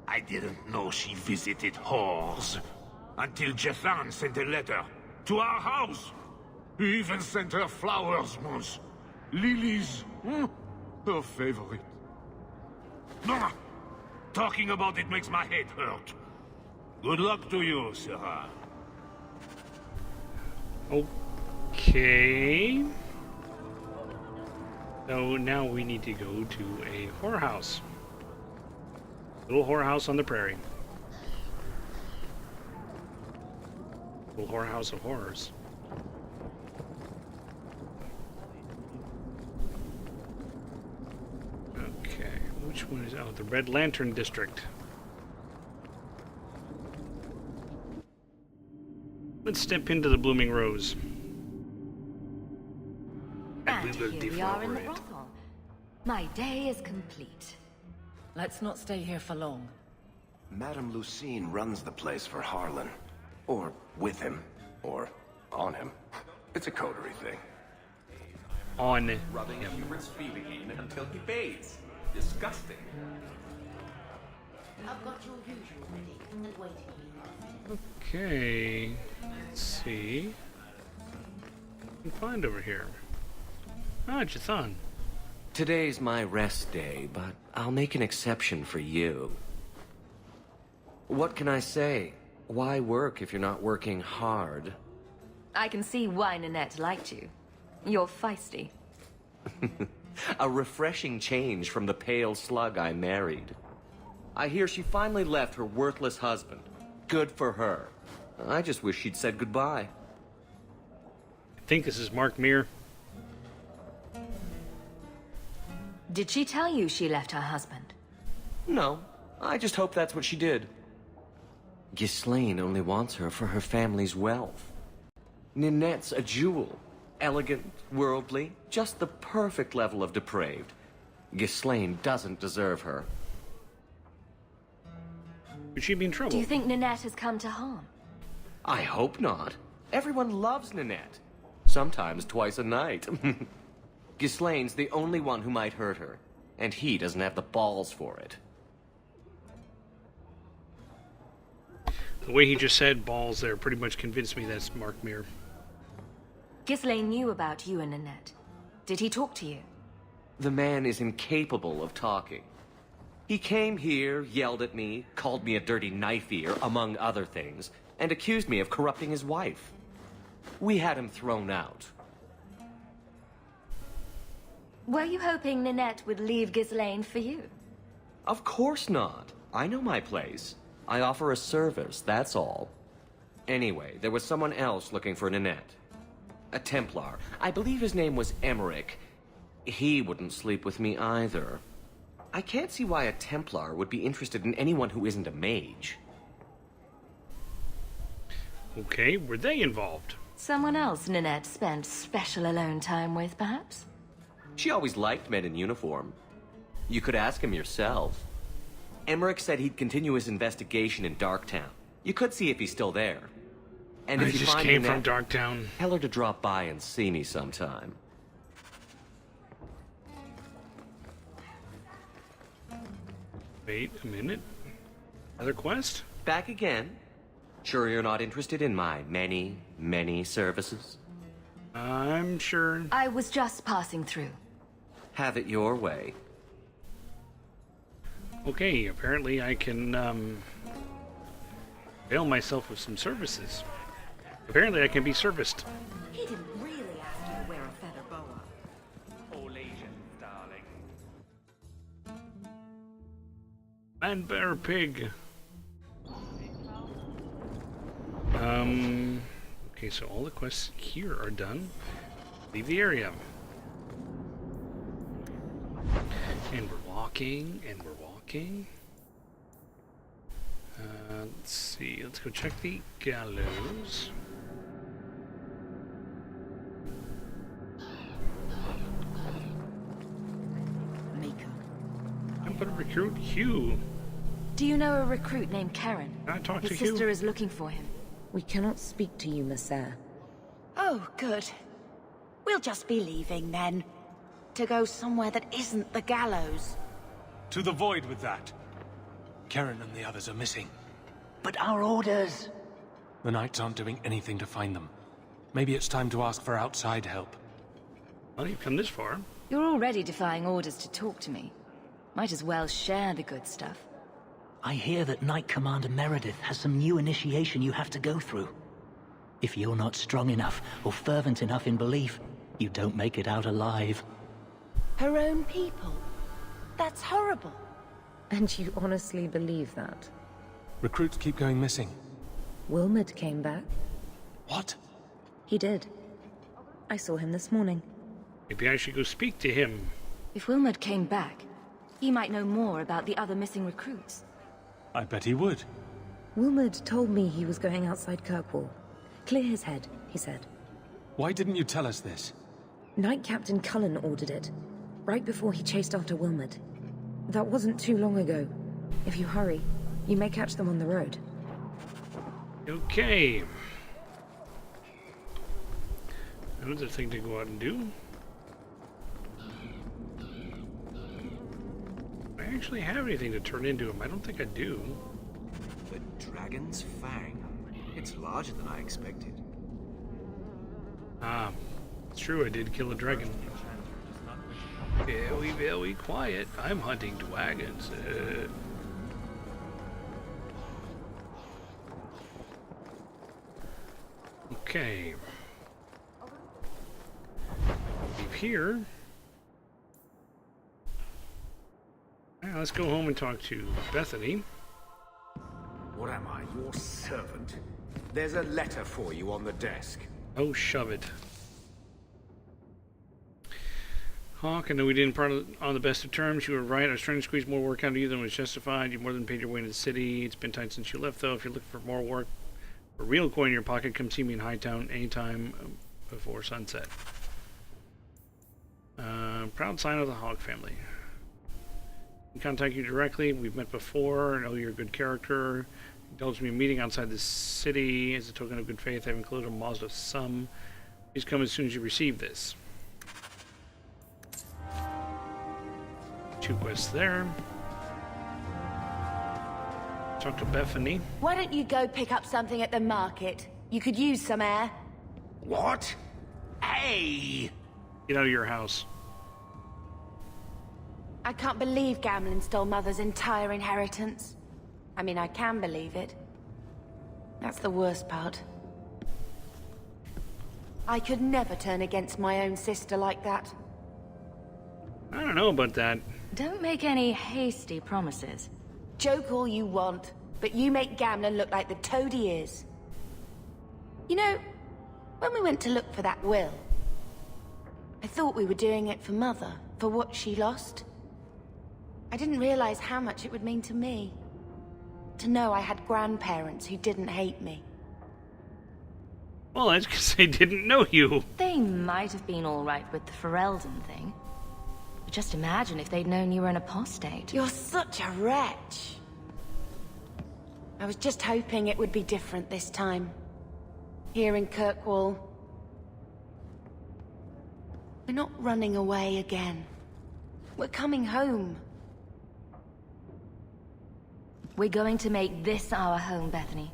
I didn't know she visited whores. Until Jethan sent a letter to our house. He even sent her flowers once. Lilies. Her favorite. No! Talking about it makes my head hurt. Good luck to you, Sarah. Okay. So now we need to go to a whorehouse. Little whorehouse on the prairie. Little whorehouse of horrors. Okay, which one is... Oh, the Red Lantern District. Let's step into the Blooming Rose. And here we are in the brothel. My day is complete. Let's not stay here for long. Madame Lucine runs the place for Harlan. Or with him. Or on him. It's a coterie thing. On him. Rubbing Hubert's feeling in until he fades. Disgusting. I've got your usual ready and waiting. Okay. Let's see. What can I find over here? Ah, Jethan. Today's my rest day, but I'll make an exception for you. What can I say? Why work if you're not working hard? I can see why Ninette liked you. You're feisty. A refreshing change from the pale slug I married. I hear she finally left her worthless husband. Good for her. I just wish she'd said goodbye. I think this is Mark Meer. Did she tell you she left her husband? No, I just hope that's what she did. Ghislaine only wants her for her family's wealth. Ninette's a jewel. Elegant, worldly, just the perfect level of depraved. Ghislaine doesn't deserve her. Could she be in trouble? Do you think Ninette has come to harm? I hope not. Everyone loves Ninette. Sometimes twice a night. Ghislaine's the only one who might hurt her, and he doesn't have the balls for it. The way he just said balls there pretty much convinced me that's Mark Meer. Ghislaine knew about you and Ninette. Did he talk to you? The man is incapable of talking. He came here, yelled at me, called me a dirty knife-ear, among other things, and accused me of corrupting his wife. We had him thrown out. Were you hoping Ninette would leave Ghislaine for you? Of course not. I know my place. I offer a service, that's all. Anyway, there was someone else looking for Ninette. A Templar. I believe his name was Emmerich. He wouldn't sleep with me either. I can't see why a Templar would be interested in anyone who isn't a mage. Okay, were they involved? Someone else Ninette spent special alone time with, perhaps? She always liked men in uniform. You could ask him yourself. Emmerich said he'd continue his investigation in Darktown. You could see if he's still there. And I if you just find came Ninette, from Darktown. Tell her to drop by and see me sometime. Wait a minute. Another quest? Back again? Sure you're not interested in my many, many services? I'm sure. I was just passing through. Have it your way. Okay, apparently I can, avail myself of some services. Apparently I can be serviced. He didn't really ask you to wear a feather boa. Man, bear, pig. Okay, so all the quests here are done. Leave the area. And we're walking, and we're walking. Let's see, let's go check the gallows. Mika. I'm gonna recruit Hugh. Do you know a recruit named Karen? Can I talk to His Hugh? sister is looking for him. We cannot speak to you, Messer. Oh, good. We'll just be leaving then. To go somewhere that isn't the gallows. To the void with that. Karen and the others are missing. But our orders... The Knights aren't doing anything to find them. Maybe it's time to ask for outside help. Well, you've come this far. You're already defying orders to talk to me. Might as well share the good stuff. I hear that Knight Commander Meredith has some new initiation you have to go through. If you're not strong enough or fervent enough in belief, you don't make it out alive. Her own people? That's horrible. And you honestly believe that? Recruits keep going missing. Wilmot came back. What? He did. I saw him this morning. Maybe I should go speak to him. If Wilmot came back, he might know more about the other missing recruits. I bet he would. Wilmot told me he was going outside Kirkwall. Clear his head, he said. Why didn't you tell us this? Knight Captain Cullen ordered it, right before he chased after Wilmot. That wasn't too long ago. If you hurry, you may catch them on the road. Okay. Another thing to go out and do. Do I actually have anything to turn into him? I don't think I do. The Dragon's Fang. It's larger than I expected. Ah, it's true, I did kill a dragon. Very, very quiet. I'm hunting dragons. Okay. Leave here. Now let's go home and talk to Bethany. What am I, your servant? There's a letter for you on the desk. Oh, shove it. Hawk, I know we didn't part on the best of terms. You were right. I was trying to squeeze more work out of you than was justified. You more than paid your way into the city. It's been time since you left, though. If you're looking for more work, a real coin in your pocket, come see me in Hightown anytime before sunset. Proud sign of the Hawk family. I can contact you directly. We've met before. I know you're a good character. Indulge me in a meeting outside the city. As a token of good faith, I've included a Mazda sum. Please come as soon as you receive this. 2 quests there. Talk to Bethany. Why don't you go pick up something at the market? You could use some air. What? Hey! Get out of your house. I can't believe Gamlen stole Mother's entire inheritance. I mean, I can believe it. That's the worst part. I could never turn against my own sister like that. I don't know about that. Don't make any hasty promises. Joke all you want, but you make Gamlen look like the toad he is. You know, when we went to look for that will, I thought we were doing it for Mother, for what she lost. I didn't realize how much it would mean to me. To know I had grandparents who didn't hate me. Well, that's because they didn't know you. They might have been all right with the Ferelden thing. But just imagine if they'd known you were an apostate. You're such a wretch. I was just hoping it would be different this time. Here in Kirkwall. We're not running away again. We're coming home. We're going to make this our home, Bethany.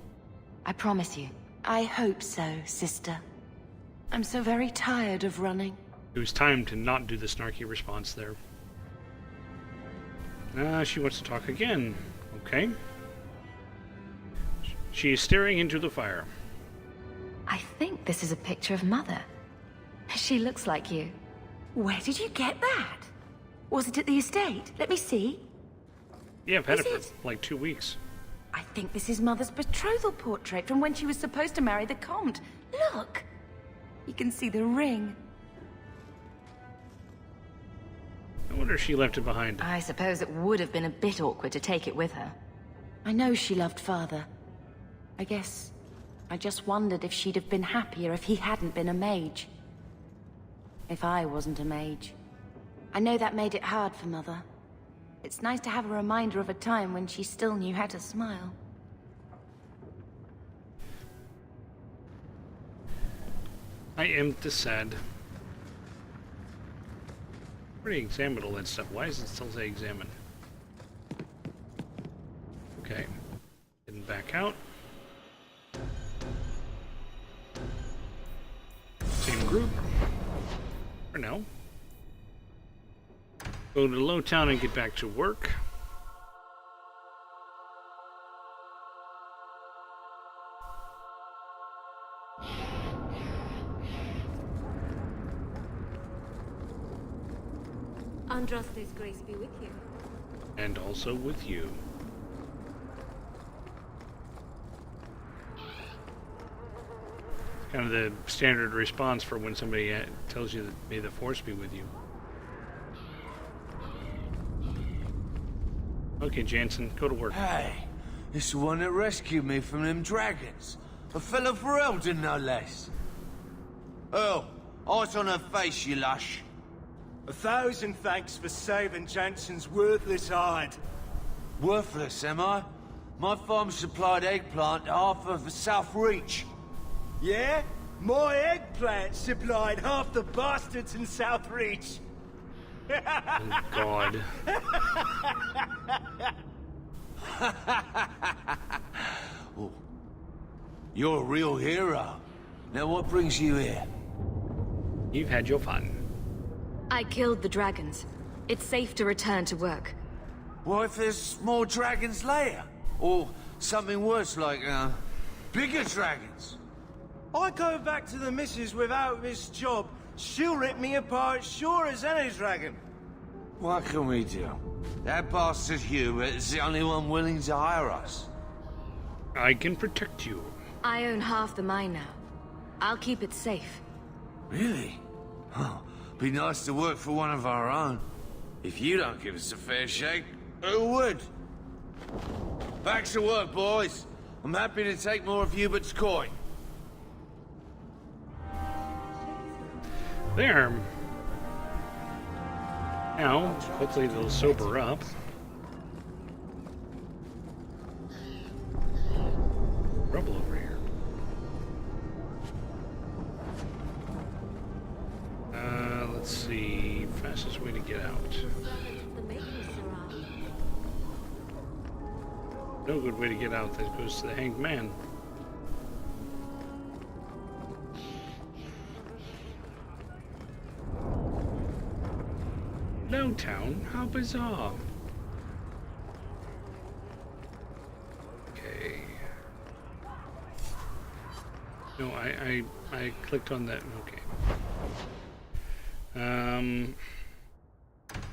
I promise you. I hope so, sister. I'm so very tired of running. It was time to not do the snarky response there. She wants to talk again. Okay. She is staring into the fire. I think this is a picture of Mother. She looks like you. Where did you get that? Was it at the estate? Let me see. Yeah, I've had Is it it? for like 2 weeks. I think this is Mother's betrothal portrait from when she was supposed to marry the Comte. Look! You can see the ring. I wonder if she left it behind. I suppose it would have been a bit awkward to take it with her. I know she loved Father. I guess I just wondered if she'd have been happier if he hadn't been a mage. If I wasn't a mage. I know that made it hard for Mother. It's nice to have a reminder of a time when she still knew how to smile. I am sad. Already examined all that stuff. Why does it still say examine? Okay. Getting back out. Same group. For now. Go to Lowtown and get back to work. Andraste's grace be with you. And also with you. Kind of the standard response for when somebody tells you that may the force be with you. Okay, Jansen, go to work. Hey, it's the one that rescued me from them dragons. A fellow for Eldon, no less. Oh, eyes on her face, you lush. 1,000 thanks for saving Jansen's worthless hide. Worthless, am I? My farm supplied eggplant to half of the South Reach. Yeah? My eggplant supplied half the bastards in South Reach. Oh, God. Oh, you're a real hero. Now what brings you here? You've had your fun. I killed the dragons. It's safe to return to work. What if there's more dragons later? Or something worse like, bigger dragons? I go back to the missus without this job. She'll rip me apart sure as any dragon. What can we do? That bastard Hubert is the only one willing to hire us. I can protect you. I own half the mine now. I'll keep it safe. Really? Oh, be nice to work for one of our own. If you don't give us a fair shake, who would? Back to work, boys. I'm happy to take more of Hubert's coin. There. Now, hopefully they'll sober up. Trouble over here. Let's see. Fastest way to get out. No good way to get out. That goes to the Hanged Man. Lowtown? How bizarre. Okay. No, I clicked on that. Okay.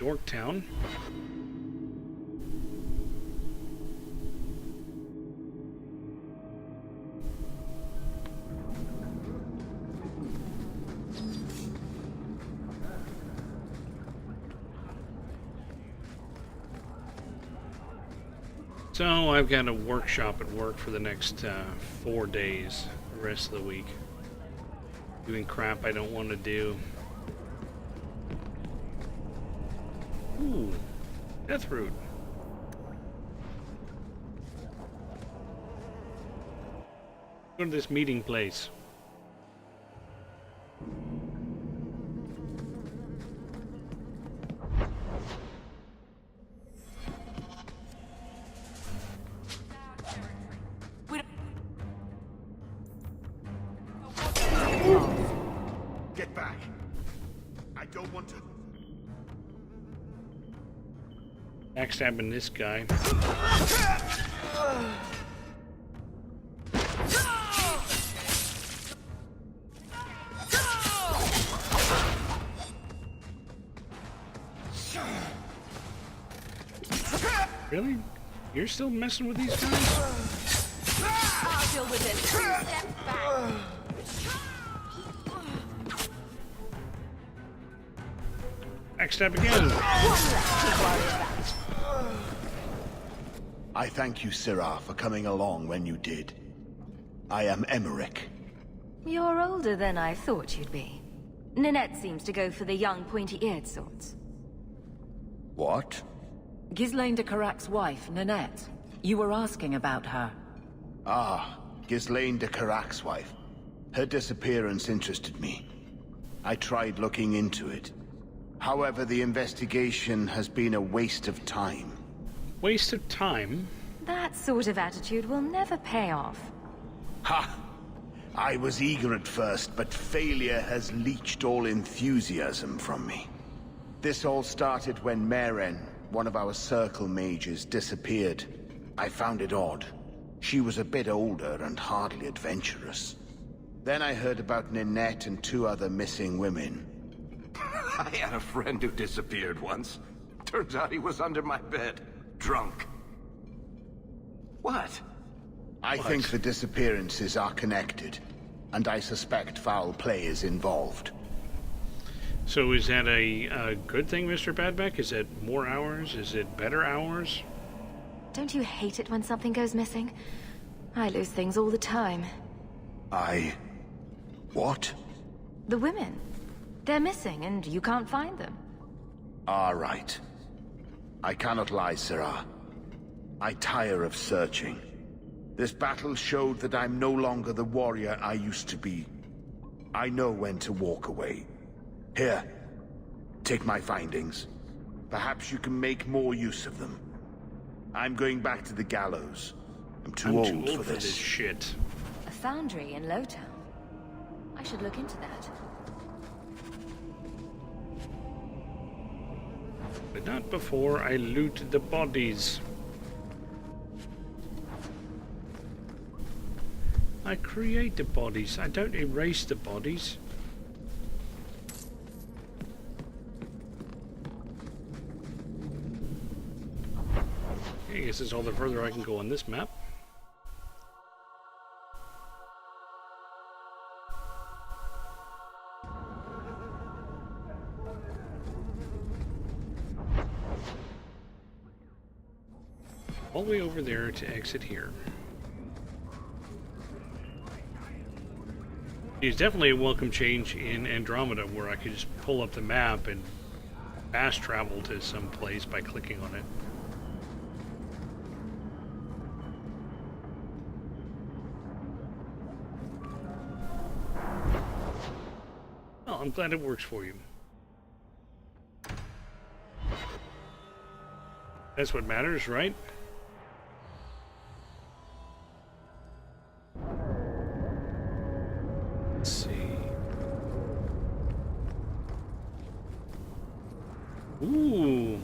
Dorktown. So I've got a workshop at work for the next 4 days, the rest of the week. Doing crap I don't want to do. Ooh, Deathroot. Go to this meeting place. Get back. I don't want to. Backstabbing this guy. Really? You're still messing with these guys? I'll deal with this. 2 steps back. Backstab again. I thank you, Syrah, for coming along when you did. I am Emmerich. You're older than I thought you'd be. Ninette seems to go for the young, pointy-eared sorts. What? Ghislaine de Carac's wife, Ninette. You were asking about her. Ah, Ghislaine de Carac's wife. Her disappearance interested me. I tried looking into it. However, the investigation has been a waste of time. Waste of time? That sort of attitude will never pay off. Ha! I was eager at first, but failure has leached all enthusiasm from me. This all started when Meren, one of our circle mages, disappeared. I found it odd. She was a bit older and hardly adventurous. Then I heard about Ninette and 2 other missing women. I had a friend who disappeared once. Turns out he was under my bed, drunk. What? I think the disappearances are connected, and I suspect foul play is involved. So is that a good thing, Mr. Badbeck? Is it more hours? Is it better hours? Don't you hate it when something goes missing? I lose things all the time. What? The women. They're missing, and you can't find them. All right. I cannot lie, Syrah. I tire of searching. This battle showed that I'm no longer the warrior I used to be. I know when to walk away. Here, take my findings. Perhaps you can make more use of them. I'm going back to the gallows. I'm too old for this shit. A foundry in Lowtown. I should look into that. But not before I loot the bodies. I create the bodies. I don't erase the bodies. I guess it's all the further I can go on this map. All the way over there to exit here. It's definitely a welcome change in Andromeda, where I could just pull up the map and fast travel to some place by clicking on it. Well, I'm glad it works for you. That's what matters, right? Let's see. Ooh.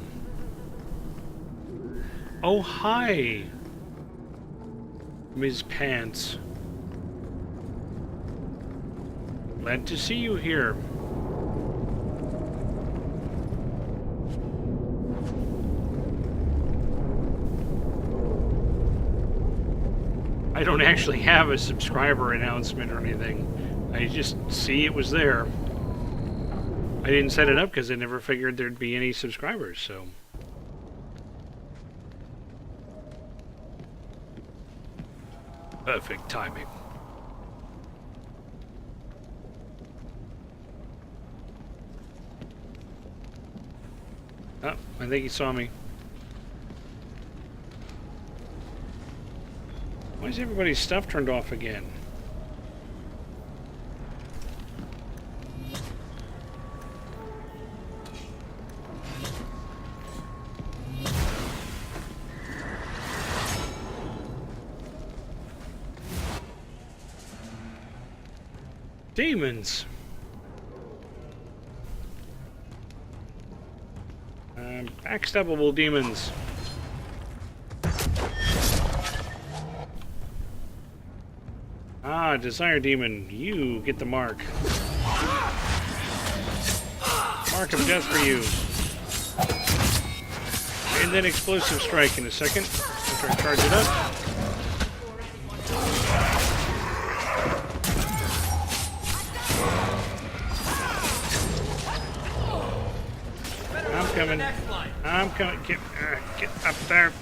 Oh, hi, Ms. Pants. Glad to see you here. I don't actually have a subscriber announcement or anything. I just see it was there. I didn't set it up because I never figured there'd be any subscribers, so. Perfect timing. Oh, I think he saw me. Why is everybody's stuff turned off again? Demons. Backstabbable demons. Ah, Desire Demon, you get the mark. Mark of death for you. And then Explosive Strike in a second. after I charge it up. I'm coming. I'm coming. Get up there.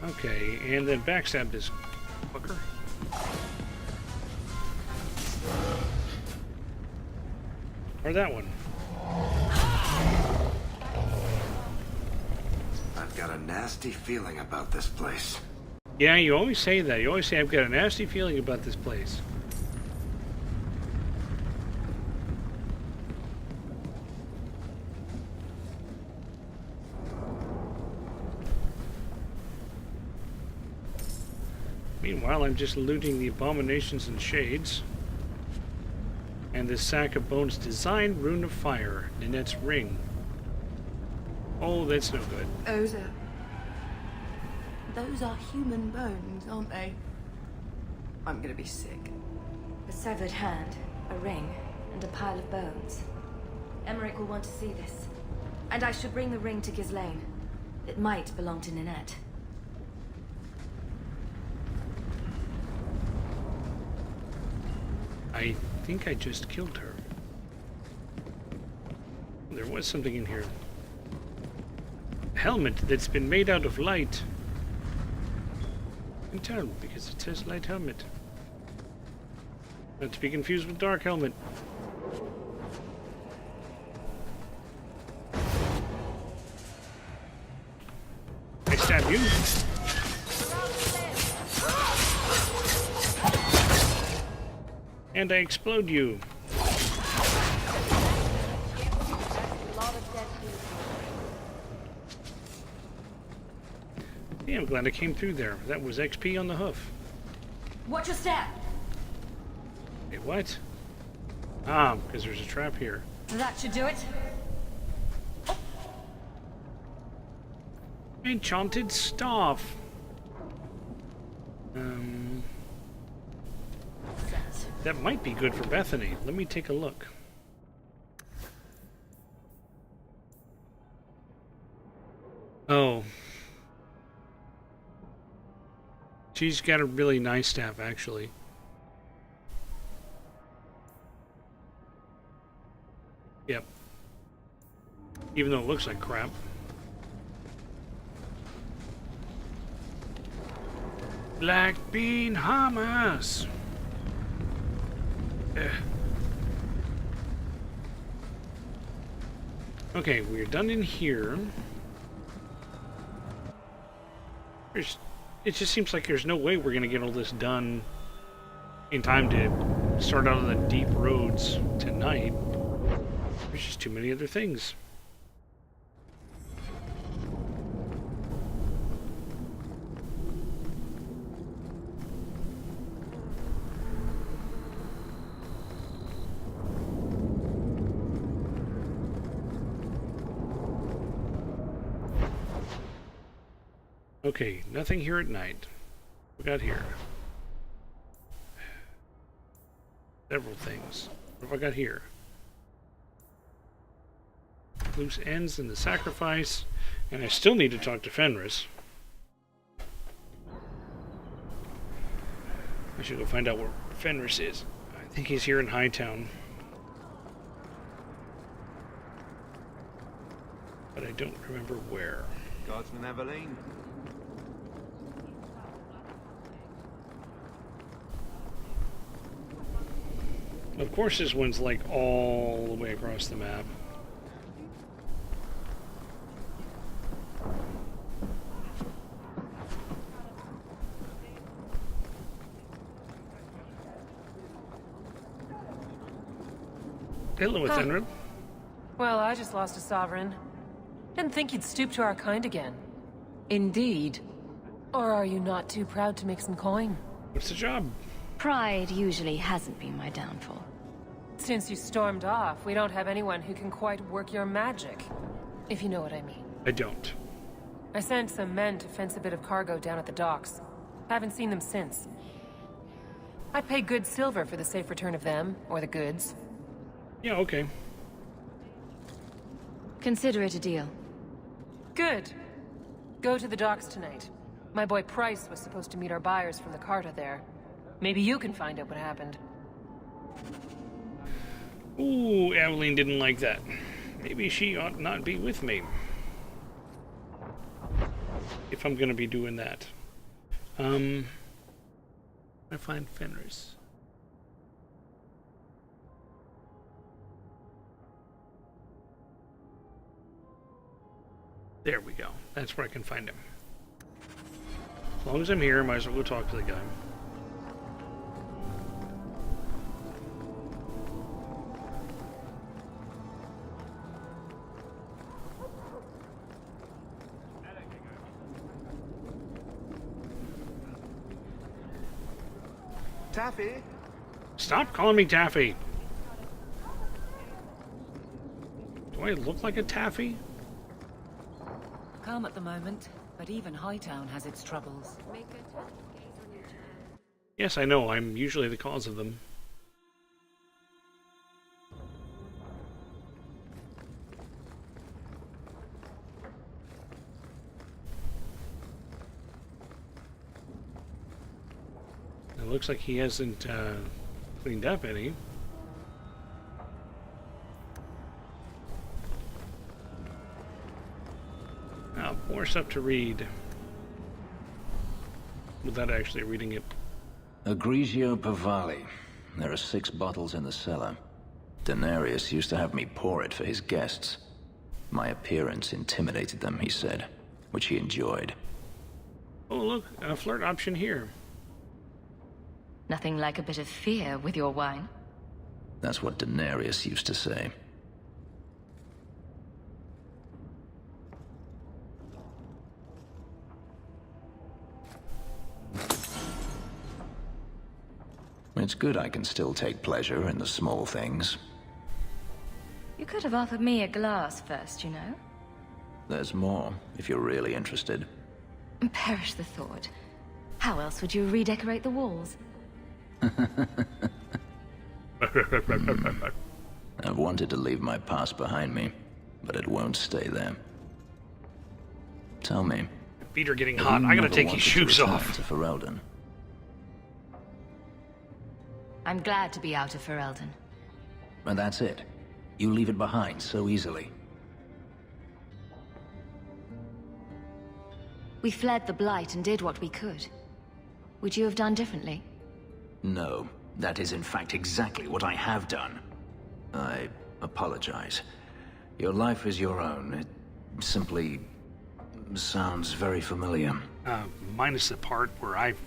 Okay, and then backstab this fucker. Or that one. I've got a nasty feeling about this place. Yeah, you always say that. You always say, I've got a nasty feeling about this place. Meanwhile, I'm just looting the abominations and shades. And this sack of bones design rune of fire. Ninette's ring. Oh, that's no good. Those are human bones, aren't they? I'm gonna be sick. A severed hand, a ring, and a pile of bones. Emmerich will want to see this. And I should bring the ring to Ghislaine. It might belong to Ninette. I think I just killed her. There was something in here. A helmet that's been made out of light. I can tell because it says light helmet. Not to be confused with dark helmet. I stab you. And I explode you. Yeah, I'm glad I came through there. That was XP on the hoof. Watch your step! Wait, what? Ah, because there's a trap here. That should do it. Enchanted staff. That might be good for Bethany. Let me take a look. Oh. She's got a really nice staff, actually. Yep. Even though it looks like crap. Black bean hummus. Okay, we're done in here. It just seems like there's no way we're gonna get all this done in time to start out on the deep roads tonight. There's just too many other things. Okay, nothing here at night. What we got here? Several things. What have I got here? Loose ends in the sacrifice. And I still need to talk to Fenris. I should go find out where Fenris is. I think he's here in Hightown. But I don't remember where. Guardsman Aveline. Of course this one's like all the way across the map. Hello, Ethenred. Well, I just lost a sovereign. Didn't think you'd stoop to our kind again. Indeed. Or are you not too proud to make some coin? What's the job? Pride usually hasn't been my downfall. Since you stormed off, we don't have anyone who can quite work your magic. If you know what I mean. I don't. I sent some men to fence a bit of cargo down at the docks. Haven't seen them since. I'd pay good silver for the safe return of them, or the goods. Yeah, okay. Consider it a deal. Good. Go to the docks tonight. My boy Price was supposed to meet our buyers from the Carta there. Maybe you can find out what happened. Ooh, Aveline didn't like that. Maybe she ought not be with me. If I'm gonna be doing that. I find Fenris. There we go. That's where I can find him. As long as I'm here, I might as well go talk to the guy. Taffy? Stop calling me Taffy. Do I look like a Taffy? Calm at the moment, but even Hightown has its troubles. Yes, I know. I'm usually the cause of them. It looks like he hasn't cleaned up any. Now, more stuff to read without actually reading it. Agrigio Pavali. There are 6 bottles in the cellar. Denarius used to have me pour it for his guests. My appearance intimidated them, he said, which he enjoyed. Oh, look, a flirt option here. Nothing like a bit of fear with your wine. That's what Denarius used to say. It's good I can still take pleasure in the small things. You could have offered me a glass first, you know. There's more, if you're really interested. Perish the thought. How else would you redecorate the walls? I've wanted to leave my past behind me, but it won't stay there. Tell me. Feet are getting hot. I gotta take these shoes off. To Ferelden. I'm glad to be out of Ferelden. And that's it. You leave it behind so easily. We fled the Blight and did what we could. Would you have done differently? No, that is in fact exactly what I have done. I apologize. Your life is your own. It simply sounds very familiar. Minus the part where I've,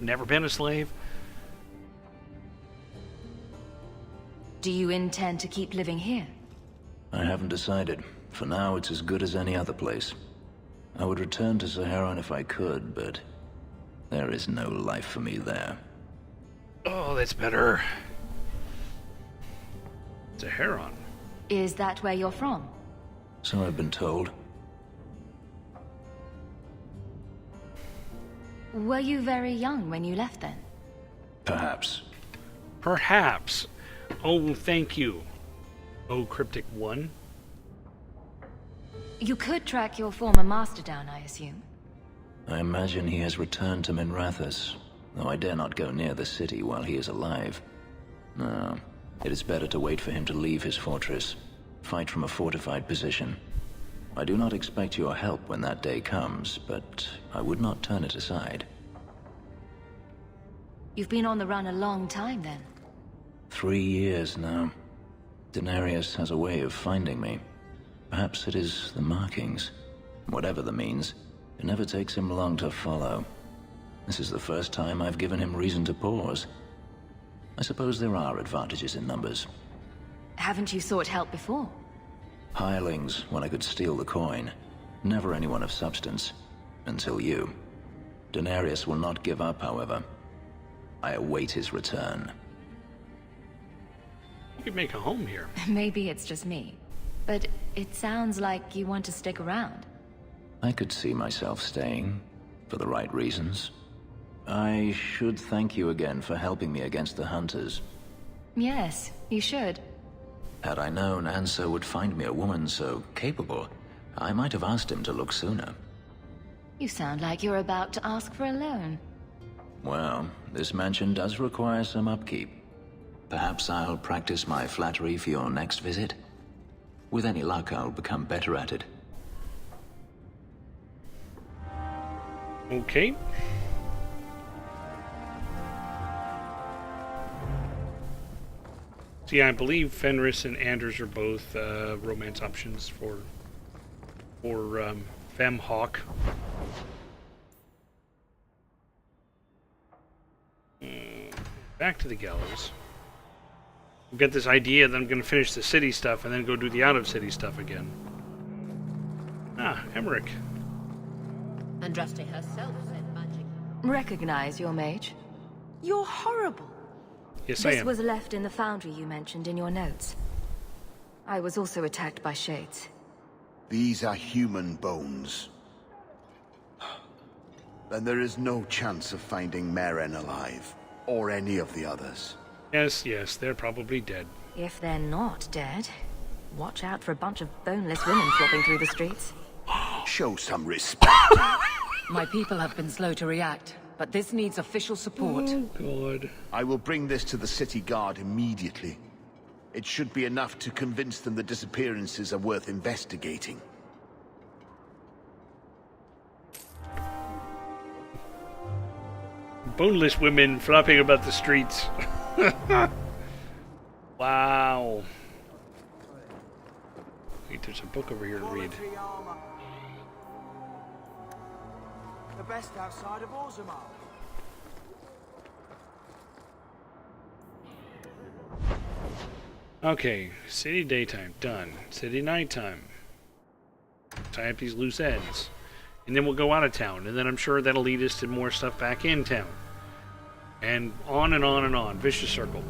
never been a slave. Do you intend to keep living here? I haven't decided. For now, it's as good as any other place. I would return to Saharan if I could, but there is no life for me there. Oh, that's better. Saharan. Is that where you're from? So I've been told. Were you very young when you left then? Perhaps. Perhaps. Oh, thank you. Oh, Cryptic One. You could track your former master down, I assume. I imagine he has returned to Minrathous, though I dare not go near the city while he is alive. No, it is better to wait for him to leave his fortress, fight from a fortified position. I do not expect your help when that day comes, but I would not turn it aside. You've been on the run a long time, then. 3 years now. Denarius has a way of finding me. Perhaps it is the markings. Whatever the means, it never takes him long to follow. This is the first time I've given him reason to pause. I suppose there are advantages in numbers. Haven't you sought help before? Hirelings, when I could steal the coin. Never anyone of substance. Until you. Denarius will not give up, however. I await his return. You could make a home here. Maybe it's just me. But it sounds like you want to stick around. I could see myself staying, for the right reasons. I should thank you again for helping me against the hunters. Yes, you should. Had I known Ansel would find me a woman so capable, I might have asked him to look sooner. You sound like you're about to ask for a loan. Well, this mansion does require some upkeep. Perhaps I'll practice my flattery for your next visit. With any luck, I'll become better at it. Okay. So yeah, I believe Fenris and Anders are both romance options for Femhawk. Back to the gallows. I've got this idea that I'm going to finish the city stuff and then go do the out-of-city stuff again. Ah, Emmerich. Andraste herself said magic. Recognize your mage? You're horrible. Yes, I am. This was left in the foundry you mentioned in your notes. I was also attacked by shades. These are human bones. Then there is no chance of finding Meren alive, or any of the others. Yes, they're probably dead. If they're not dead, watch out for a bunch of boneless women flopping through the streets. Show some respect. My people have been slow to react, but this needs official support. Oh, God. I will bring this to the city guard immediately. It should be enough to convince them the disappearances are worth investigating. Boneless women flopping about the streets. Wow. Wait, there's a book over here to read. The best outside of Orzammar. Okay, city daytime, done. City nighttime. Tie up these loose ends. And then we'll go out of town, and then I'm sure that'll lead us to more stuff back in town. And on and on and on. Vicious circle.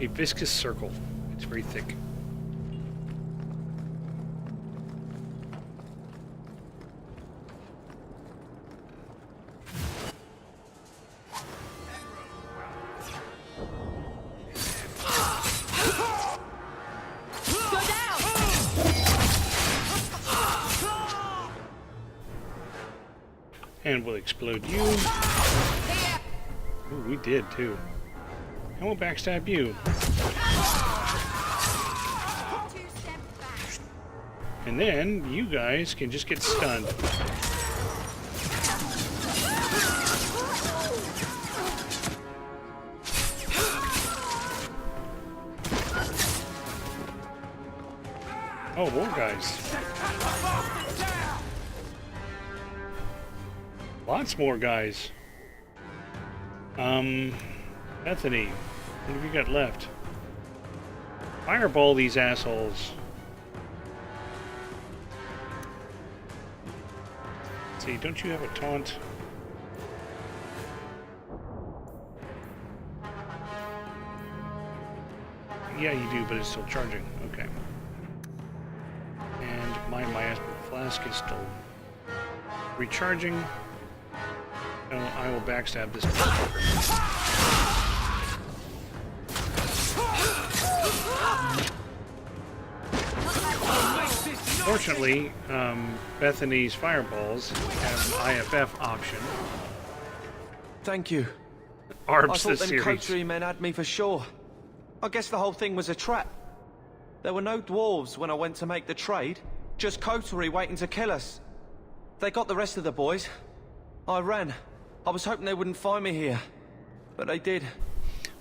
A viscous circle. It's very thick. And we'll explode you. Ooh, we did too. And we'll backstab you. And then you guys can just get stunned. Oh, more guys. Lots more guys. Bethany, what have you got left? Fireball these assholes. Let's see, don't you have a taunt? Yeah, you do, but it's still charging. Okay. And my miasma flask is still recharging. So I will backstab this motherfucker. Fortunately, Bethany's fireballs have an IFF option. Thank you. Arbs I thought this them series. coterie men had me for sure. I guess the whole thing was a trap. There were no dwarves when I went to make the trade, just coterie waiting to kill us. They got the rest of the boys. I ran. I was hoping they wouldn't find me here, but they did.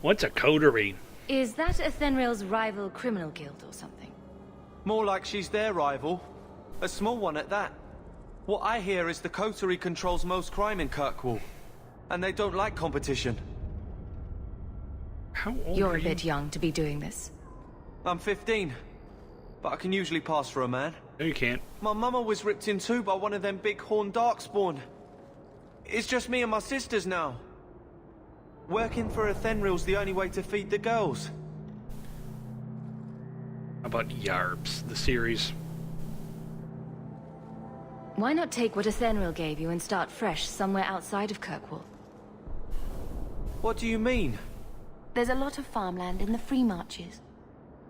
What's a coterie? Is that Ethenril's rival criminal guild or something? More like she's their rival. A small one at that. What I hear is the coterie controls most crime in Kirkwall, and they don't like competition. How old You're are a bit young to be doing this. I'm 15, but I can usually pass for a man. No, you can't. My mama was ripped in two by one of them big horned darkspawn. It's just me and my sisters now. Working for Ethenril's the only way to feed the girls. How about Yarbs, the series? Why not take what Athenril gave you and start fresh somewhere outside of Kirkwall? What do you mean? There's a lot of farmland in the Free Marches.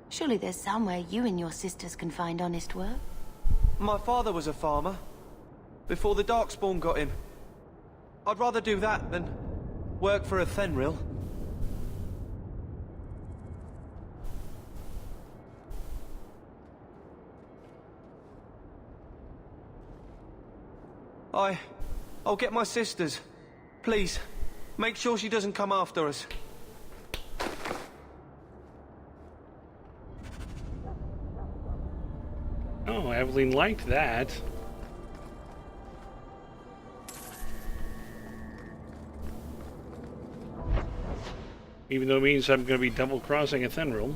Surely there's somewhere you and your sisters can find honest work. My father was a farmer. Before the Darkspawn got him. I'd rather do that than work for Athenril. I'll get my sisters. Please, make sure she doesn't come after us. Oh, Evelyn liked that. Even though it means I'm going to be double-crossing Athenril.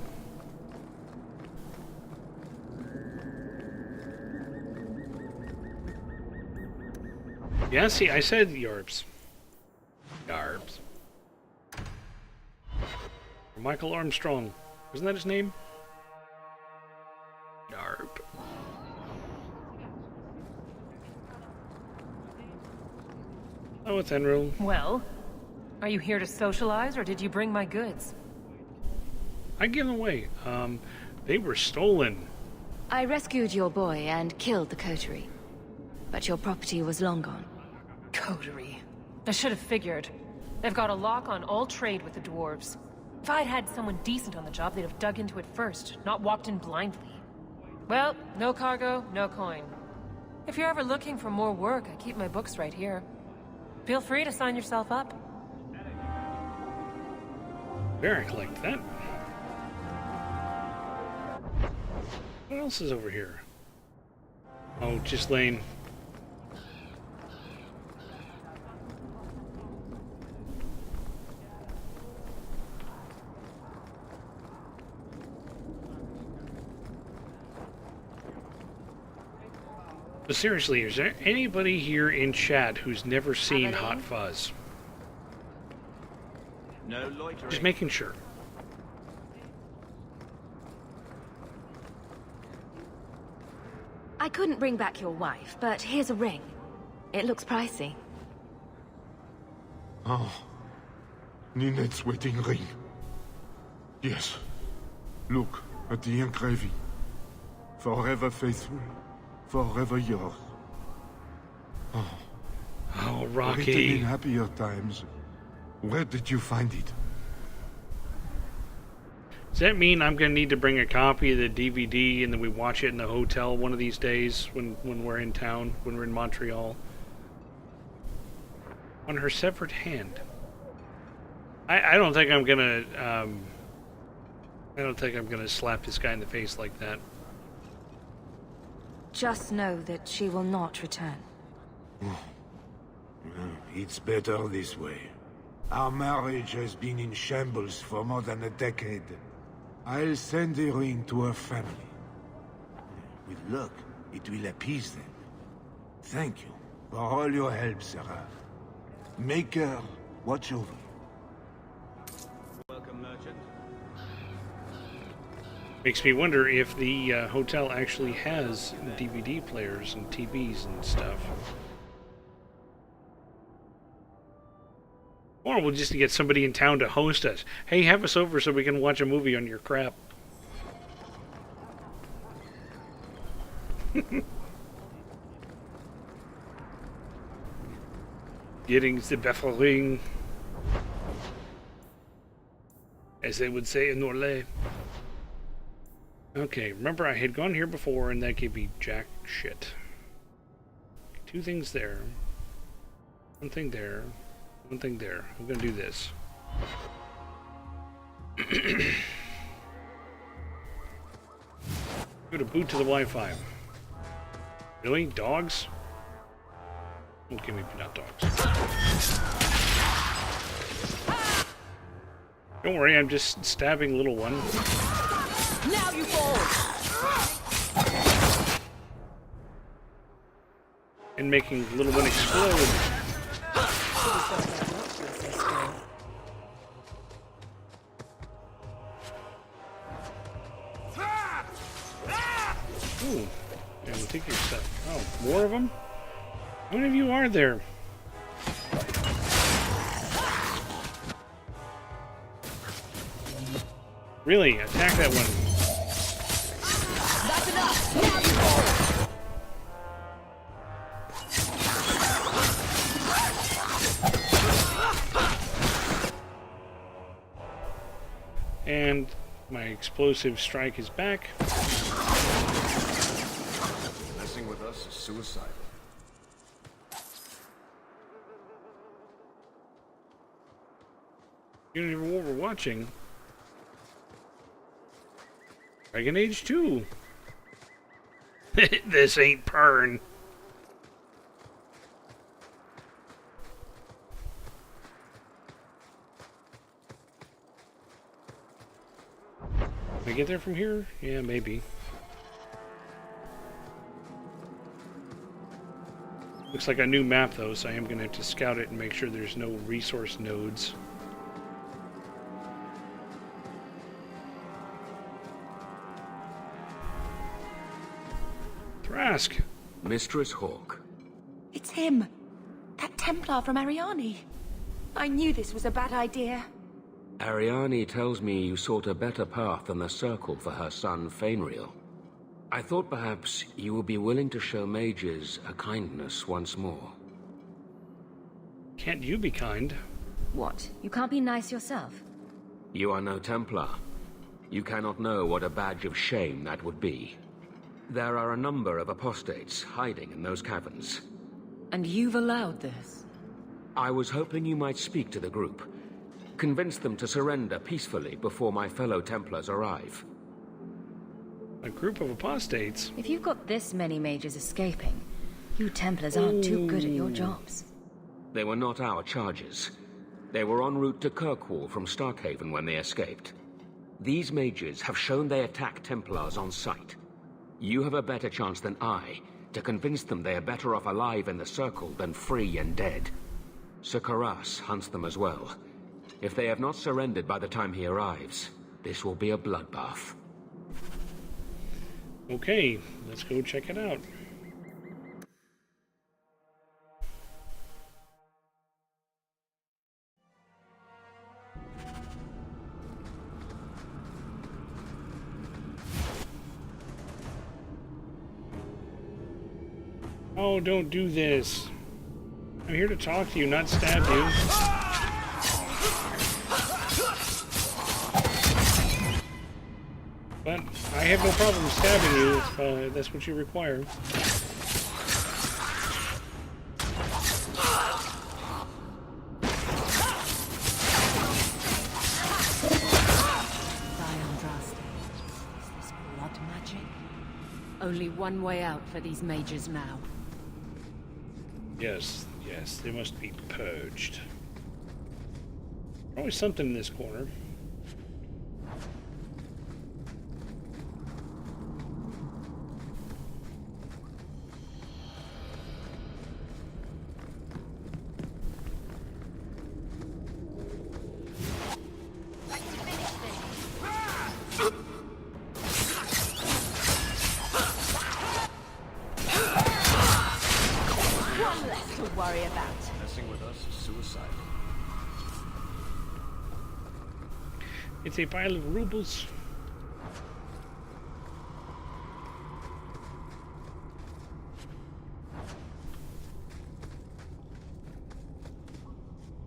Yeah, see, I said Yarbs. Yarbs. Michael Armstrong. Isn't that his name? Yarb. Oh, Athenril. Well, are you here to socialize, or did you bring my goods? I give them away. They were stolen. I rescued your boy and killed the coterie. But your property was long gone. Coterie. I should have figured. They've got a lock on all trade with the dwarves. If I'd had someone decent on the job, they'd have dug into it first, not walked in blindly. Well, no cargo, no coin. If you're ever looking for more work, I keep my books right here. Feel free to sign yourself up. Varric liked that. What else is over here? Oh, just Lane. But seriously, is there anybody here in chat who's never seen Hot Fuzz? No loitering. Just making sure. I couldn't bring back your wife, but here's a ring. It looks pricey. Oh. Ninette's wedding ring. Yes. Look at the engraving. Forever faithful. Forever yours. Oh, Rocky. Written in happier times. Where did you find it? Does that mean I'm going to need to bring a copy of the DVD and then we watch it in the hotel one of these days when we're in town, when we're in Montreal? On her severed hand. I don't think I'm going to... I don't think I'm going to slap this guy in the face like that. Just know that she will not return. It's better this way. Our marriage has been in shambles for more than a decade. I'll send the ring to her family. With luck, it will appease them. Thank you for all your help, Sarah. Make her watch over you. Welcome, merchant. Makes me wonder if the hotel actually has DVD players and TVs and stuff. Or we'll just get somebody in town to host us. Hey, have us over so we can watch a movie on your crap. Getting the Beffeling, as they would say in Norlay. Okay, remember I had gone here before and that gave me jack shit. Two things there. One thing there. One thing there. I'm gonna do this. Go to boot to the Wi-Fi. Really? Dogs? Don't give me not dogs. Don't worry, I'm just stabbing little one. Now you fall! And making little one explode. Ooh. Yeah, we'll take your stuff. Oh, more of them? How many of you are there? Really? Attack that one. That's enough! Now you go! And my explosive strike is back. Messing with us is suicidal. You don't know what we're watching. Dragon Age 2. This ain't Pern. Can I get there from here? Yeah, maybe. Looks like a new map though, so I am going to have to scout it and make sure there's no resource nodes. Thrask. Mistress Hawke. It's him. That Templar from Ariani. I knew this was a bad idea. Ariani tells me you sought a better path than the Circle for her son, Fainriel. I thought perhaps you would be willing to show mages a kindness once more. Can't you be kind? What? You can't be nice yourself? You are no Templar. You cannot know what a badge of shame that would be. There are a number of apostates hiding in those caverns. And you've allowed this? I was hoping you might speak to the group. Convince them to surrender peacefully before my fellow Templars arrive. A group of apostates? If you've got this many mages escaping, you Templars aren't too good at your jobs. They were not our charges. They were en route to Kirkwall from Starkhaven when they escaped. These mages have shown they attack Templars on sight. You have a better chance than I to convince them they are better off alive in the Circle than free and dead. Sir Karas hunts them as well. If they have not surrendered by the time he arrives, this will be a bloodbath. Okay, let's go check it out. Oh, don't do this. I'm here to talk to you, not stab you. But I have no problem stabbing you if that's what you require. Is this blood magic? Only one way out for these mages now. Yes, yes, they must be purged. Always something in this corner. It's a pile of rubles.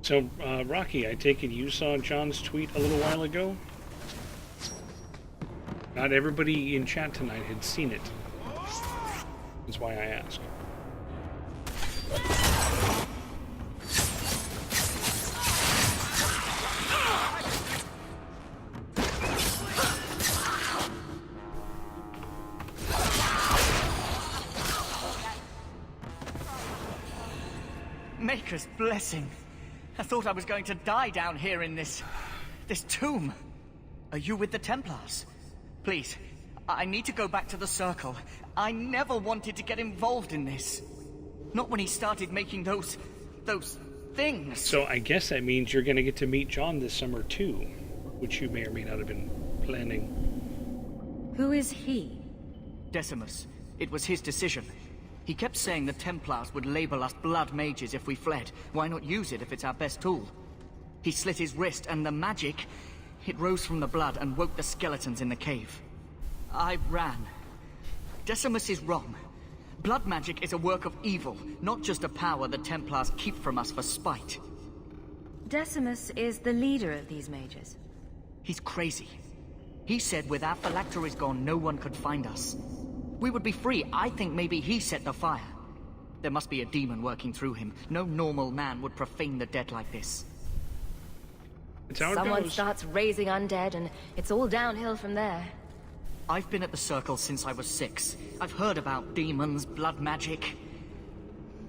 So, Rocky, I take it you saw John's tweet a little while ago? Not everybody in chat tonight had seen it. That's why I asked. Maker's blessing. I thought I was going to die down here in this tomb. Are you with the Templars? Please, I need to go back to the Circle. I never wanted to get involved in this. Not when he started making those things. So I guess that means you're going to get to meet John this summer too, which you may or may not have been planning. Who is he? Decimus. It was his decision. He kept saying the Templars would label us blood mages if we fled. Why not use it if it's our best tool? He slit his wrist, and the magic... it rose from the blood and woke the skeletons in the cave. I ran. Decimus is wrong. Blood magic is a work of evil, not just a power the Templars keep from us for spite. Decimus is the leader of these mages. He's crazy. He said with our phylacteries gone, no one could find us. We would be free. I think maybe he set the fire. There must be a demon working through him. No normal man would profane the dead like this. It's how it Someone goes. starts raising undead, and it's all downhill from there. I've been at the Circle since I was 6. I've heard about demons, blood magic.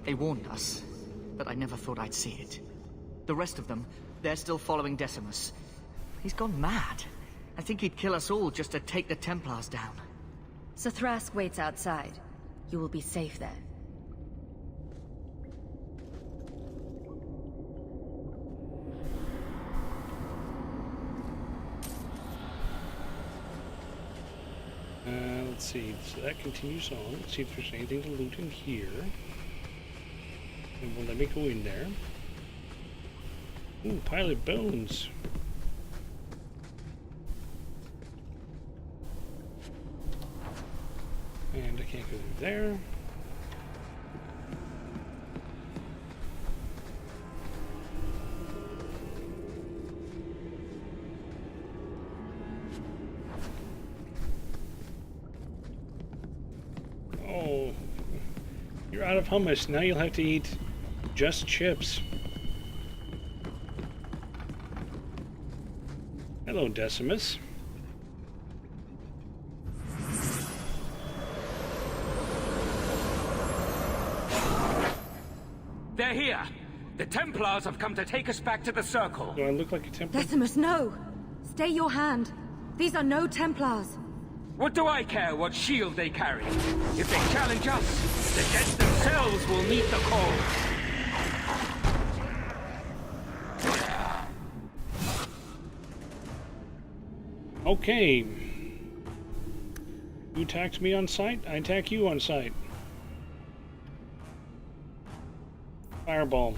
They warned us, but I never thought I'd see it. The rest of them, they're still following Decimus. He's gone mad. I think he'd kill us all just to take the Templars down. So Thrask waits outside. You will be safe there. Let's see. So that continues on. Let's see if there's anything to loot in here. And well, let me go in there. Ooh, pile of bones. And I can't go through there. Oh, you're out of hummus. Now you'll have to eat just chips. Hello, Decimus. They're here! The Templars have come to take us back to the Circle. Do I look like a Templar? Decimus, no! Stay your hand. These are no Templars. What do I care what shield they carry? If they challenge us, the dead themselves will meet the call. Okay. You attacked me on sight, I attack you on sight. Fireball.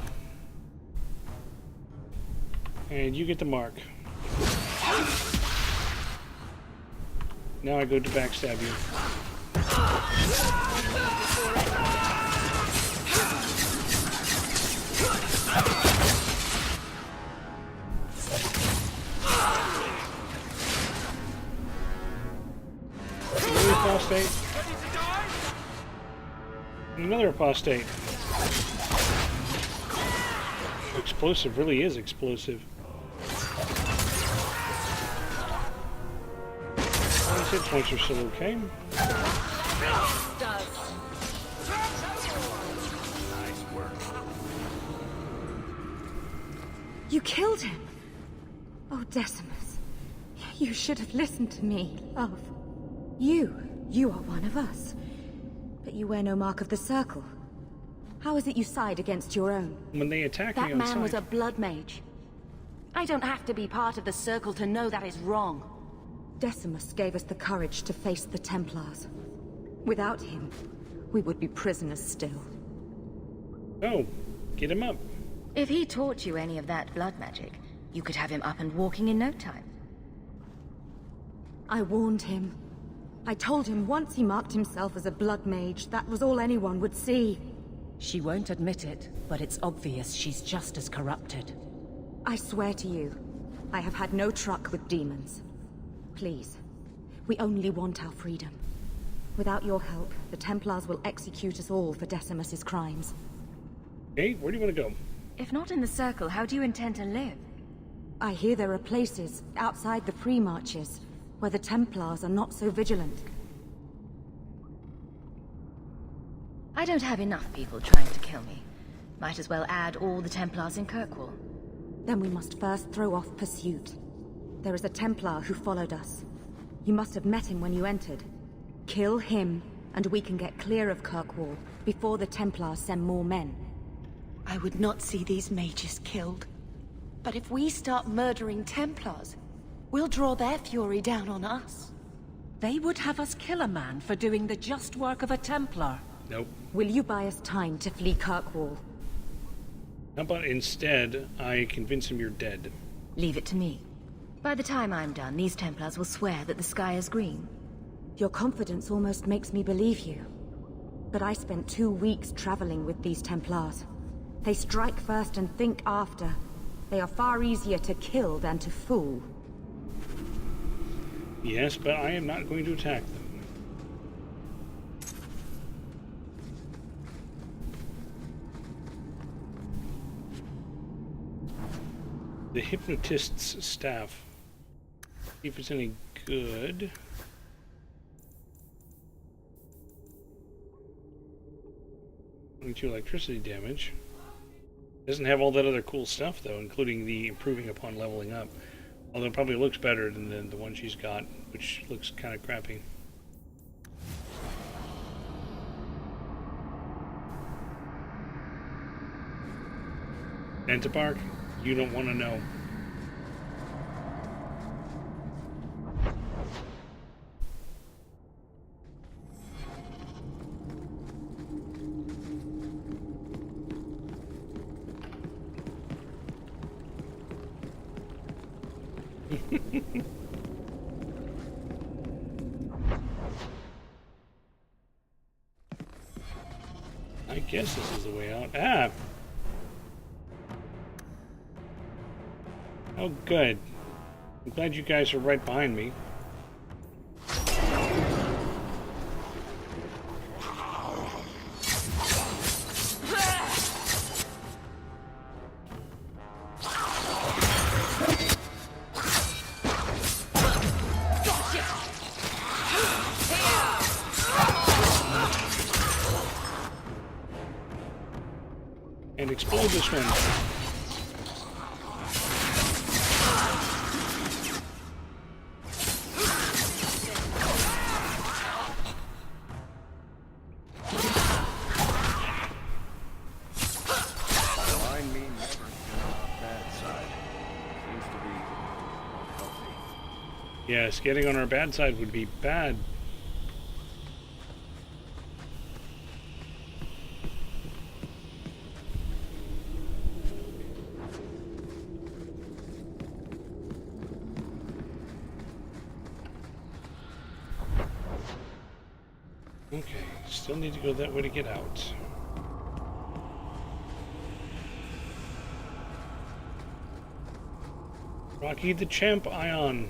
And you get the mark. Now I go to backstab you. Another apostate. Another apostate. Explosive really is explosive. Hit points are still okay. Nice work. You killed him. Oh, Decimus. You should have listened to me, love. You are one of us. But you wear no mark of the Circle. How is it you side against your own? When they attack me That on man sight. was a blood mage. I don't have to be part of the Circle to know that is wrong. Decimus gave us the courage to face the Templars. Without him, we would be prisoners still. Oh, get him up. If he taught you any of that blood magic, you could have him up and walking in no time. I warned him. I told him once he marked himself as a blood mage, that was all anyone would see. She won't admit it, but it's obvious she's just as corrupted. I swear to you, I have had no truck with demons. Please, we only want our freedom. Without your help, the Templars will execute us all for Decimus's crimes. Okay, where do you want to go? If not in the Circle, how do you intend to live? I hear there are places outside the pre-marches where the Templars are not so vigilant. I don't have enough people trying to kill me. Might as well add all the Templars in Kirkwall. Then we must first throw off pursuit. There is a Templar who followed us. You must have met him when you entered. Kill him, and we can get clear of Kirkwall before the Templars send more men. I would not see these mages killed. But if we start murdering Templars, we'll draw their fury down on us. They would have us kill a man for doing the just work of a Templar. Nope. Will you buy us time to flee Kirkwall? How about instead I convince him you're dead? Leave it to me. By the time I'm done, these Templars will swear that the sky is green. Your confidence almost makes me believe you. But I spent 2 weeks traveling with these Templars. They strike first and think after. They are far easier to kill than to fool. Yes, but I am not going to attack them. The Hypnotist's staff. See if it's any good. 22 electricity damage. Doesn't have all that other cool stuff though, including the improving upon leveling up. Although it probably looks better than the one she's got, which looks kind of crappy. Antipark, you don't want to know. I guess this is the way out. Ah! Oh, good. I'm glad you guys are right behind me. And explode this one. Remind me never to get on our bad side. Seems to be healthy. Yes, getting on our bad side would be bad. Okay, still need to go that way to get out. Rocky the Champ Ion.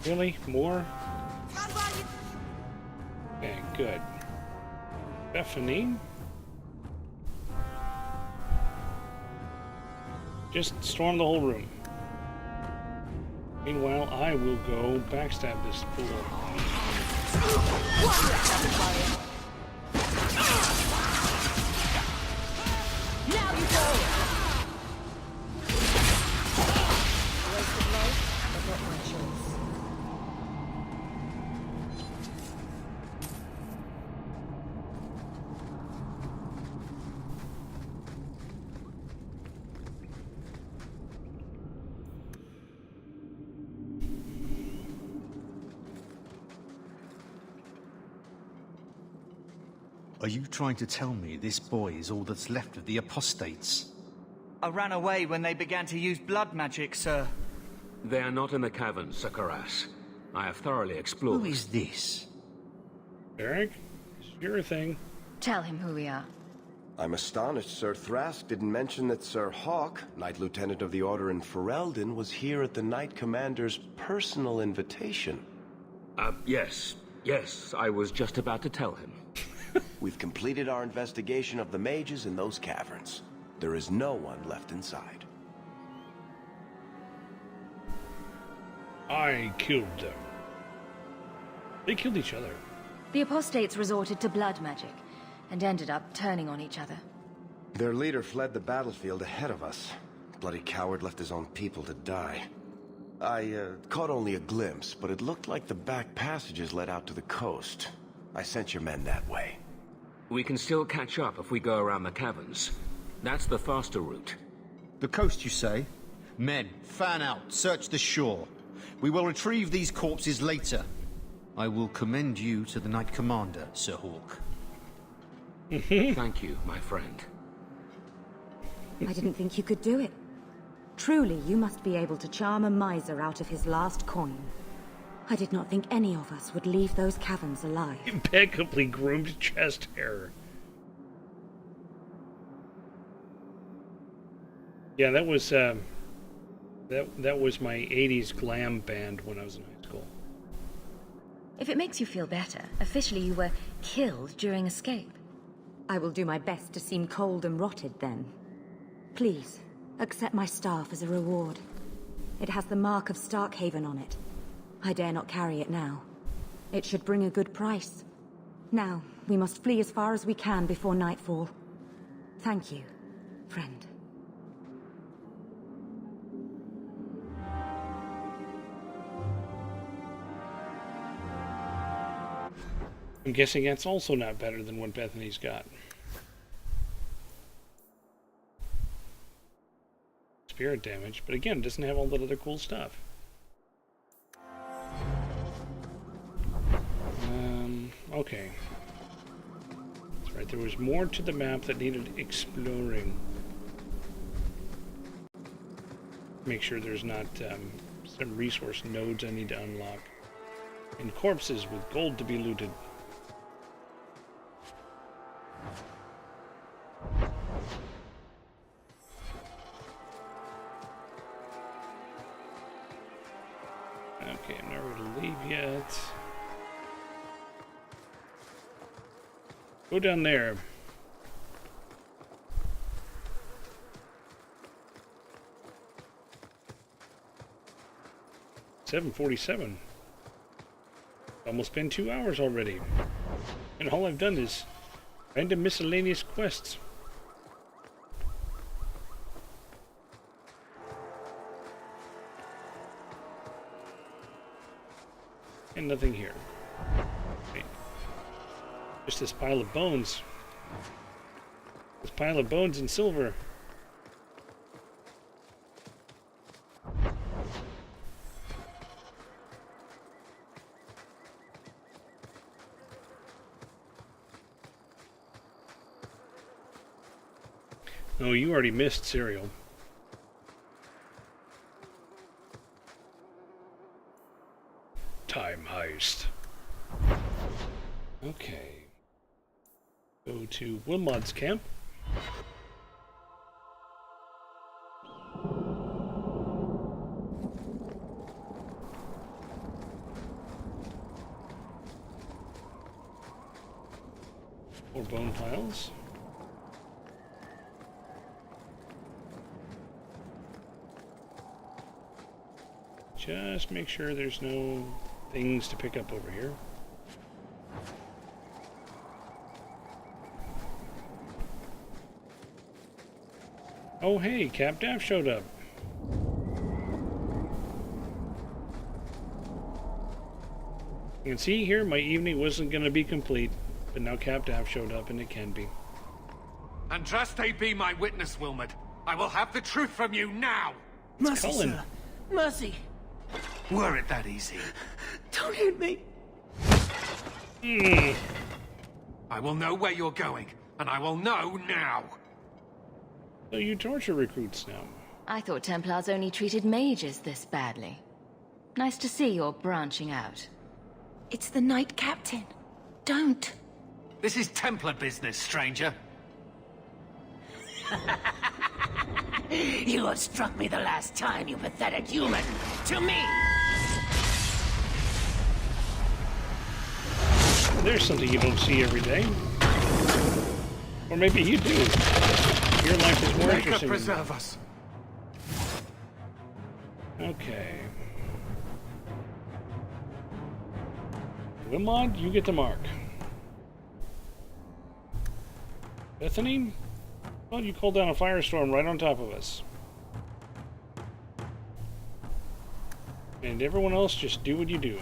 Really? More? Okay, good. Bethany? Just storm the whole room. Meanwhile, I will go backstab this fool. Now you go! Wasted life, but not my choice. Are you trying to tell me this boy is all that's left of the apostates? I ran away when they began to use blood magic, sir. They are not in the caverns, Sir Karas. I have thoroughly explored. Who is this? Eric, it's your thing. Tell him who we are. I'm astonished Sir Thrask didn't mention that Sir Hawk, Knight Lieutenant of the Order in Ferelden, was here at the Knight Commander's personal invitation. Yes. Yes, I was just about to tell him. We've completed our investigation of the mages in those caverns. There is no one left inside. I killed them. They killed each other. The apostates resorted to blood magic and ended up turning on each other. Their leader fled the battlefield ahead of us. Bloody coward left his own people to die. I caught only a glimpse, but it looked like the back passages led out to the coast. I sent your men that way. We can still catch up if we go around the caverns. That's the faster route. The coast, you say? Men, fan out, search the shore. We will retrieve these corpses later. I will commend you to the Knight Commander, Sir Hawke. Thank you, my friend. I didn't think you could do it. Truly, you must be able to charm a miser out of his last coin. I did not think any of us would leave those caverns alive. Impeccably groomed chest hair. Yeah, that was that was my 80s glam band when I was in high school. If it makes you feel better, officially you were killed during escape. I will do my best to seem cold and rotted then. Please, accept my staff as a reward. It has the mark of Starkhaven on it. I dare not carry it now. It should bring a good price. Now, we must flee as far as we can before nightfall. Thank you, friend. I'm guessing that's also not better than what Bethany's got. Spirit damage, but again, it doesn't have all that other cool stuff. Okay. That's right, there was more to the map that needed exploring. Make sure there's not some resource nodes I need to unlock. And corpses with gold to be looted. Okay, I'm not ready to leave yet. Go down there. $7:47. Almost been 2 hours already. And all I've done is random miscellaneous quests. And nothing here. Okay. Just this pile of bones. This pile of bones and silver. Oh, you already missed cereal. Time heist. Okay. Go to Wilmot's camp. More bone piles. Just make sure there's no things to pick up over here. Oh hey, Cap Daff showed up. You can see here my evening wasn't going to be complete, but now Cap Daff showed up and it can be. Andraste be my witness, Wilmot. I will have the truth from you now! Mercy, sir. Mercy. Were it that easy? Don't hit me. I will know where you're going, and I will know now. So you torture recruits now. I thought Templars only treated mages this badly. Nice to see you're branching out. It's the Knight Captain. Don't. This is Templar business, stranger. You have struck me the last time, you pathetic human. To me! There's something you don't see every day. Or maybe you do. Your life is more interesting. Preserve us. Okay. Wilmot, you get to mark. Bethany? Well, you called down a firestorm right on top of us. And everyone else, just do what you do.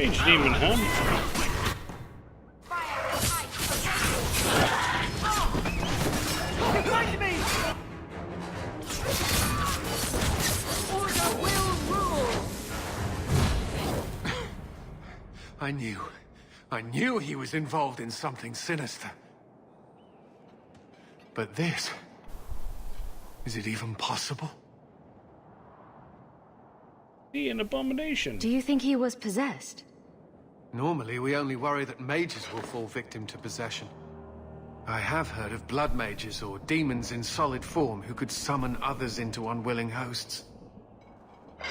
Rage demon, huh? Behind me! Order will rule! I knew he was involved in something sinister. But this... is it even possible? Be an abomination. Do you think he was possessed? Normally, we only worry that mages will fall victim to possession. I have heard of blood mages or demons in solid form who could summon others into unwilling hosts. But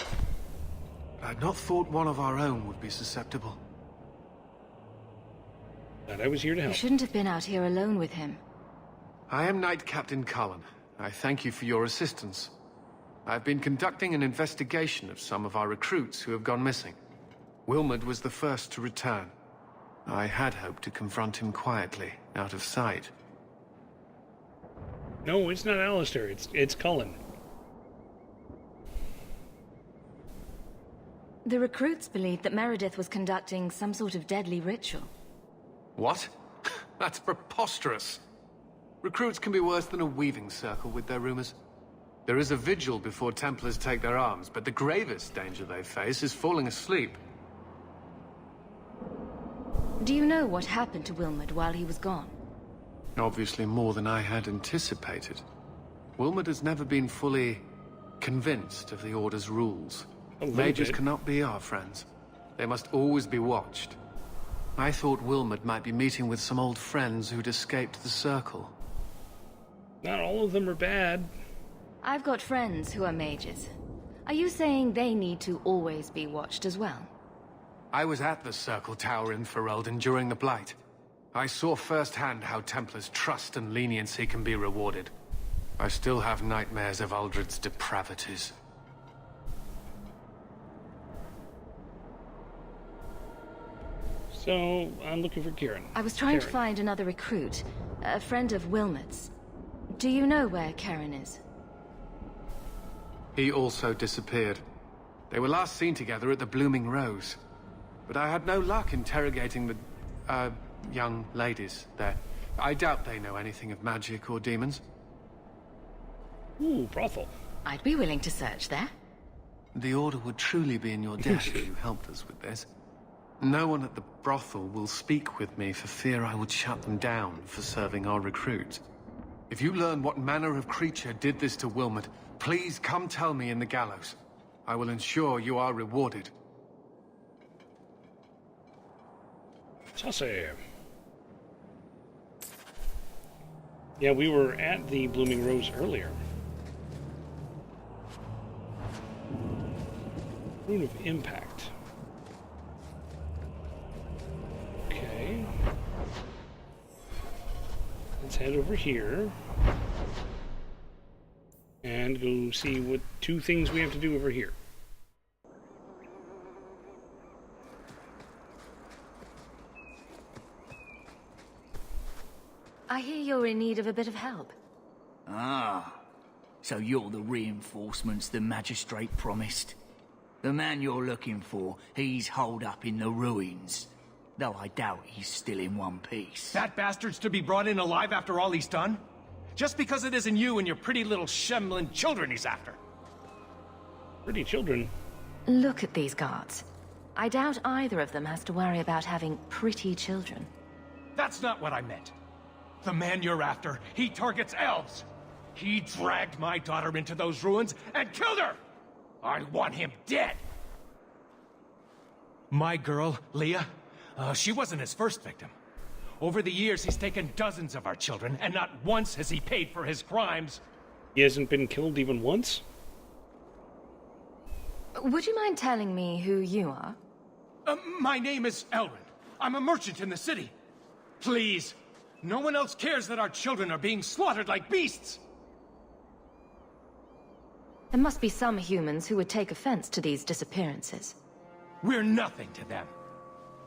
I'd not thought one of our own would be susceptible. Glad I was here to You help. shouldn't have been out here alone with him. I am Knight Captain Cullen. I thank you for your assistance. I've been conducting an investigation of some of our recruits who have gone missing. Wilmot was the first to return. I had hoped to confront him quietly, out of sight. No, it's not Alistair. It's Cullen. The recruits believed that Meredith was conducting some sort of deadly ritual. What? That's preposterous. Recruits can be worse than a weaving circle with their rumors. There is a vigil before Templars take their arms, but the gravest danger they face is falling asleep. Do you know what happened to Wilmot while he was gone? Obviously more than I had anticipated. Wilmot has never been fully convinced of the Order's rules. Mages cannot be our friends. They must always be watched. I thought Wilmot might be meeting with some old friends who'd escaped the Circle. Not all of them are bad. I've got friends who are mages. Are you saying they need to always be watched as well? I was at the Circle Tower in Ferelden during the Blight. I saw firsthand how Templars' trust and leniency can be rewarded. I still have nightmares of Uldred's depravities. So, I'm looking for Kieran. I was trying to find another recruit, a friend of Wilmot's. Do you know where Karen is? He also disappeared. They were last seen together at the Blooming Rose. But I had no luck interrogating the, young ladies there. I doubt they know anything of magic or demons. Ooh, brothel. I'd be willing to search there. The Order would truly be in your debt if you helped us with this. No one at the brothel will speak with me for fear I would shut them down for serving our recruits. If you learn what manner of creature did this to Wilmot, please come tell me in the gallows. I will ensure you are rewarded. Saucy. Yeah, we were at the Blooming Rose earlier. Rune of Impact. Okay. Let's head over here. And go see what two things we have to do over here. I hear you're in need of a bit of help. Ah, so you're the reinforcements the Magistrate promised. The man you're looking for, he's holed up in the ruins. Though I doubt he's still in one piece. That bastard's to be brought in alive after all he's done? Just because it isn't you and your pretty little Shemlin children he's after. Pretty children? Look at these guards. I doubt either of them has to worry about having pretty children. That's not what I meant. The man you're after, he targets elves. He dragged my daughter into those ruins and killed her! I want him dead! My girl, Leah, she wasn't his first victim. Over the years, he's taken dozens of our children, and not once has he paid for his crimes. He hasn't been killed even once? Would you mind telling me who you are? My name is Elrin. I'm a merchant in the city. Please, no one else cares that our children are being slaughtered like beasts. There must be some humans who would take offense to these disappearances. We're nothing to them.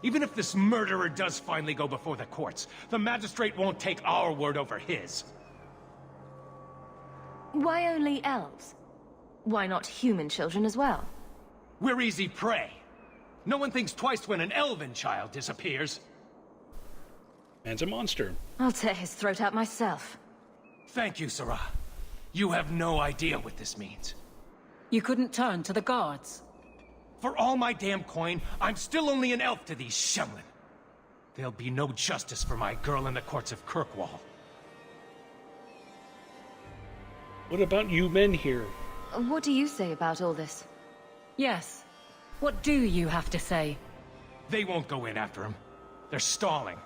Even if this murderer does finally go before the courts, the Magistrate won't take our word over his. Why only elves? Why not human children as well? We're easy prey. No one thinks twice when an elven child disappears. Man's a monster. I'll tear his throat out myself. Thank you, Sarah. You have no idea what this means. You couldn't turn to the guards. For all my damn coin, I'm still only an elf to these Shemlin. There'll be no justice for my girl in the courts of Kirkwall. What about you men here? What do you say about all this? Yes. What do you have to say? They won't go in after him. They're stalling,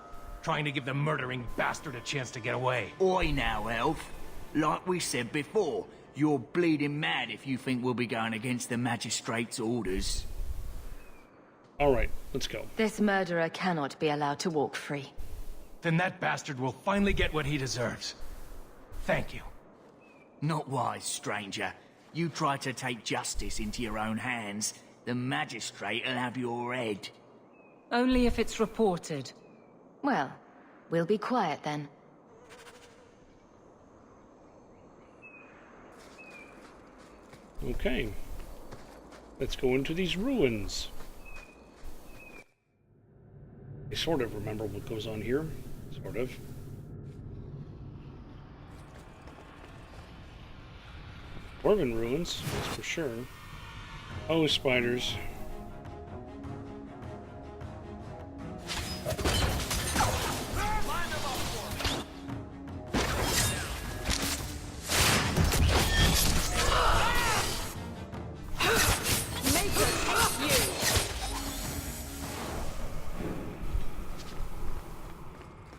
trying to give the murdering bastard a chance to get away. Oi now, elf. Like we said before, you're bleeding mad if you think we'll be going against the Magistrate's orders. All right, let's go. This murderer cannot be allowed to walk free. Then that bastard will finally get what he deserves. Thank you. Not wise, stranger. You try to take justice into your own hands, the Magistrate'll have your head. Only if it's reported. Well, we'll be quiet then. Okay. Let's go into these ruins. I sort of remember what goes on here. Sort of. Dwarven ruins, that's for sure. Oh, spiders.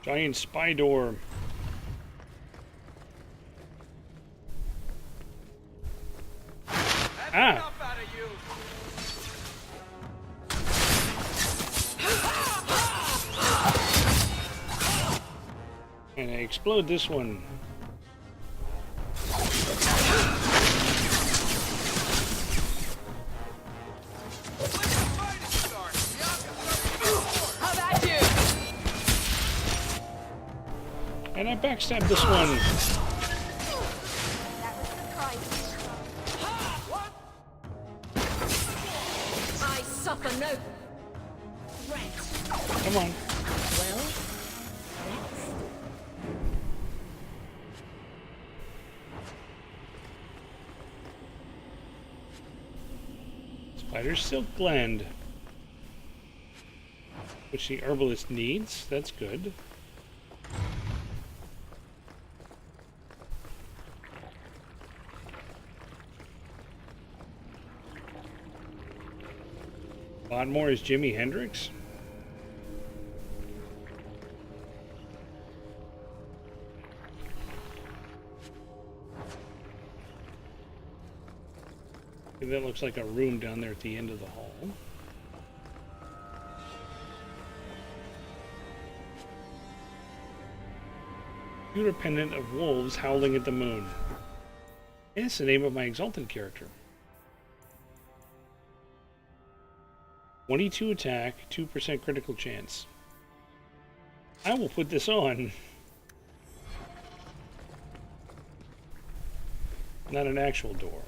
Giant spy door. Ah! And I explode this one. And I backstabbed this one. I suffer no threat. Come on. Well, Spider silk gland. Which the herbalist needs. That's good. Bodmore is Jimi Hendrix? Okay, that looks like a room down there at the end of the hall. Pewter pendant of wolves howling at the moon. And it's the name of my exalted character. 22 attack, 2% critical chance. I will put this on. Not an actual door.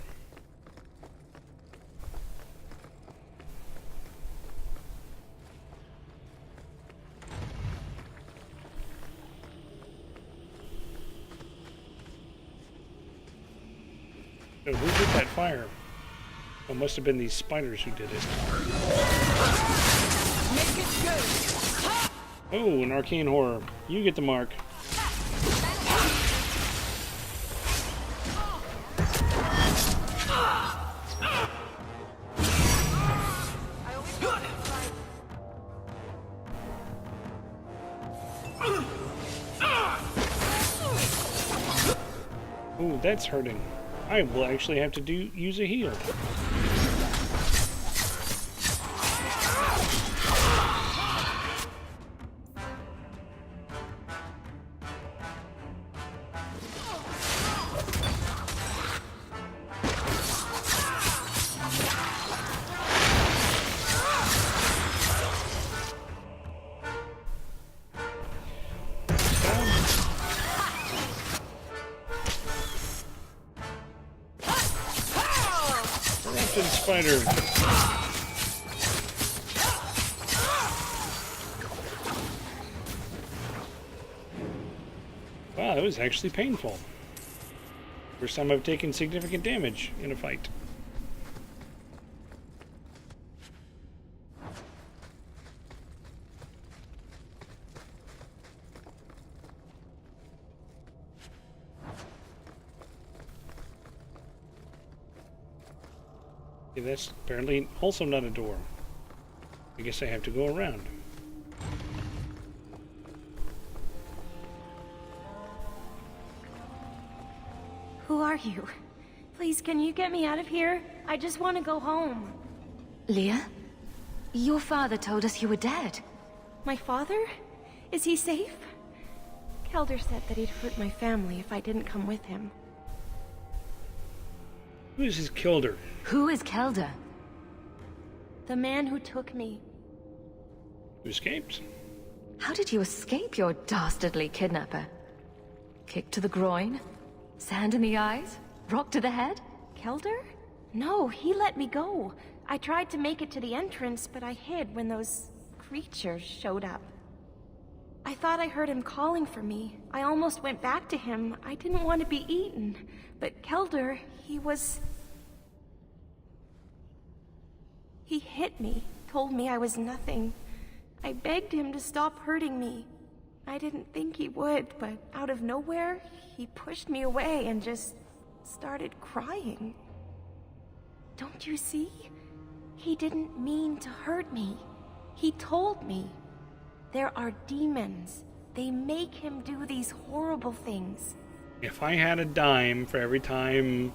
So who did that fire? It must have been these spiders who did it. Oh, an arcane horror. You get the mark. Ooh, that's hurting. I will actually have to use a heal. Spider. Wow, it was actually painful. First time I've taken significant damage in a fight. Okay, that's apparently also not a door. I guess I have to go around. Who are you? Please, can you get me out of here? I just want to go home. Leah? Your father told us you were dead. My father? Is he safe? Kelder said that he'd hurt my family if I didn't come with him. Who is this Kelder? Who is Kelder? The man who took me. You escaped? How did you escape your dastardly kidnapper? Kick to the groin? Sand in the eyes? Rock to the head? Kelder? No, he let me go. I tried to make it to the entrance, but I hid when those creatures showed up. I thought I heard him calling for me. I almost went back to him. I didn't want to be eaten. But Kelder, he hit me, told me I was nothing. I begged him to stop hurting me. I didn't think he would, but out of nowhere, he pushed me away and just started crying. Don't you see? He didn't mean to hurt me. He told me. There are demons. They make him do these horrible things. If I had a dime for every time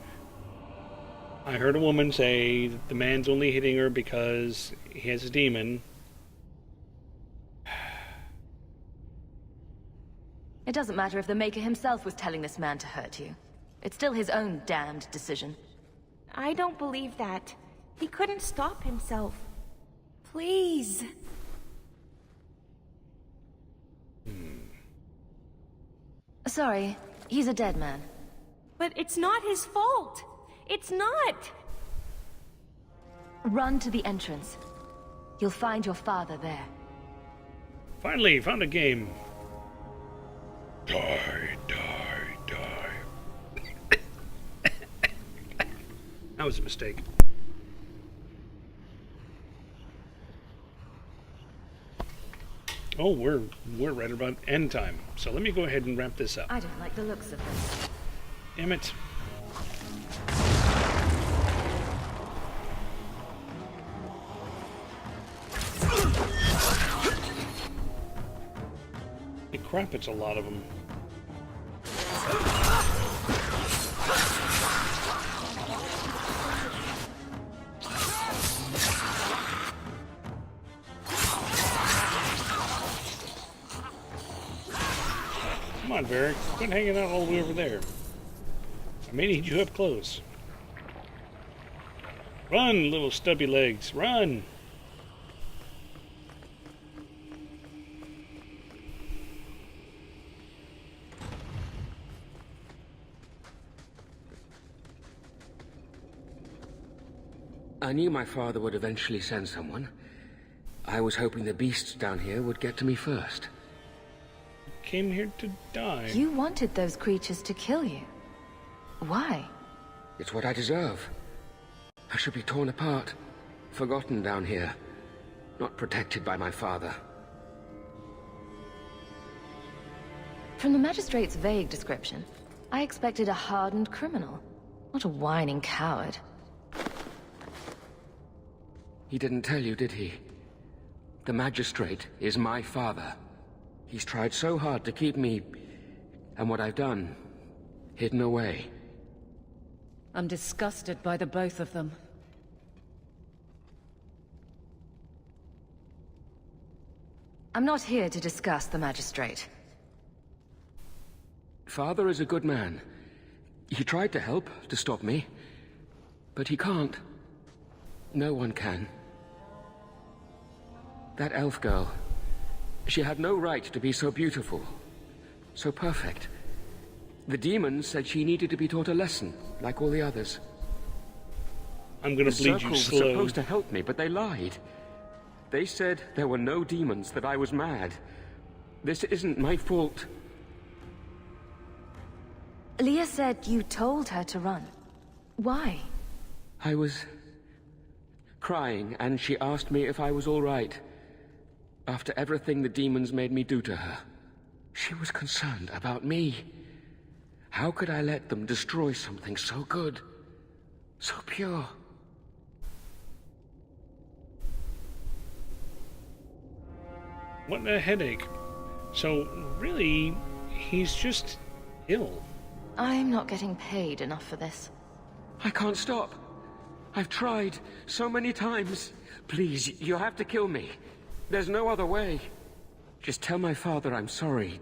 I heard a woman say that the man's only hitting her because he has a demon. It doesn't matter if the Maker himself was telling this man to hurt you. It's still his own damned decision. I don't believe that. He couldn't stop himself. Please. Sorry, he's a dead man. But it's not his fault. It's not. Run to the entrance. You'll find your father there. Finally, found a game. Die, die, die. That was a mistake. Oh, we're right about end time. So let me go ahead and wrap this up. I don't like the looks of this. Damn it. Holy crap, it's a lot of them. Come on, Varric. Quit hanging out all the way over there. I may need you up close. Run, little stubby legs. Run! I knew my father would eventually send someone. I was hoping the beasts down here would get to me first. Came here to die. You wanted those creatures to kill you. Why? It's what I deserve. I should be torn apart, forgotten down here, not protected by my father. From the Magistrate's vague description, I expected a hardened criminal, not a whining coward. He didn't tell you, did he? The Magistrate is my father. He's tried so hard to keep me, and what I've done, hidden away. I'm disgusted by the both of them. I'm not here to discuss the Magistrate. Father is a good man. He tried to help, to stop me. But he can't. No one can. That elf girl, she had no right to be so beautiful, so perfect. The demons said she needed to be taught a lesson, like all the others. I'm gonna bleed you slow. The Circle was supposed to help me, but they lied. They said there were no demons, that I was mad. This isn't my fault. Leah said you told her to run. Why? I was crying, and she asked me if I was all right. After everything the demons made me do to her, she was concerned about me. How could I let them destroy something so good, so pure? What a headache. So, really, he's just ill. I'm not getting paid enough for this. I can't stop. I've tried so many times. Please, you have to kill me. There's no other way. Just tell my father I'm sorry.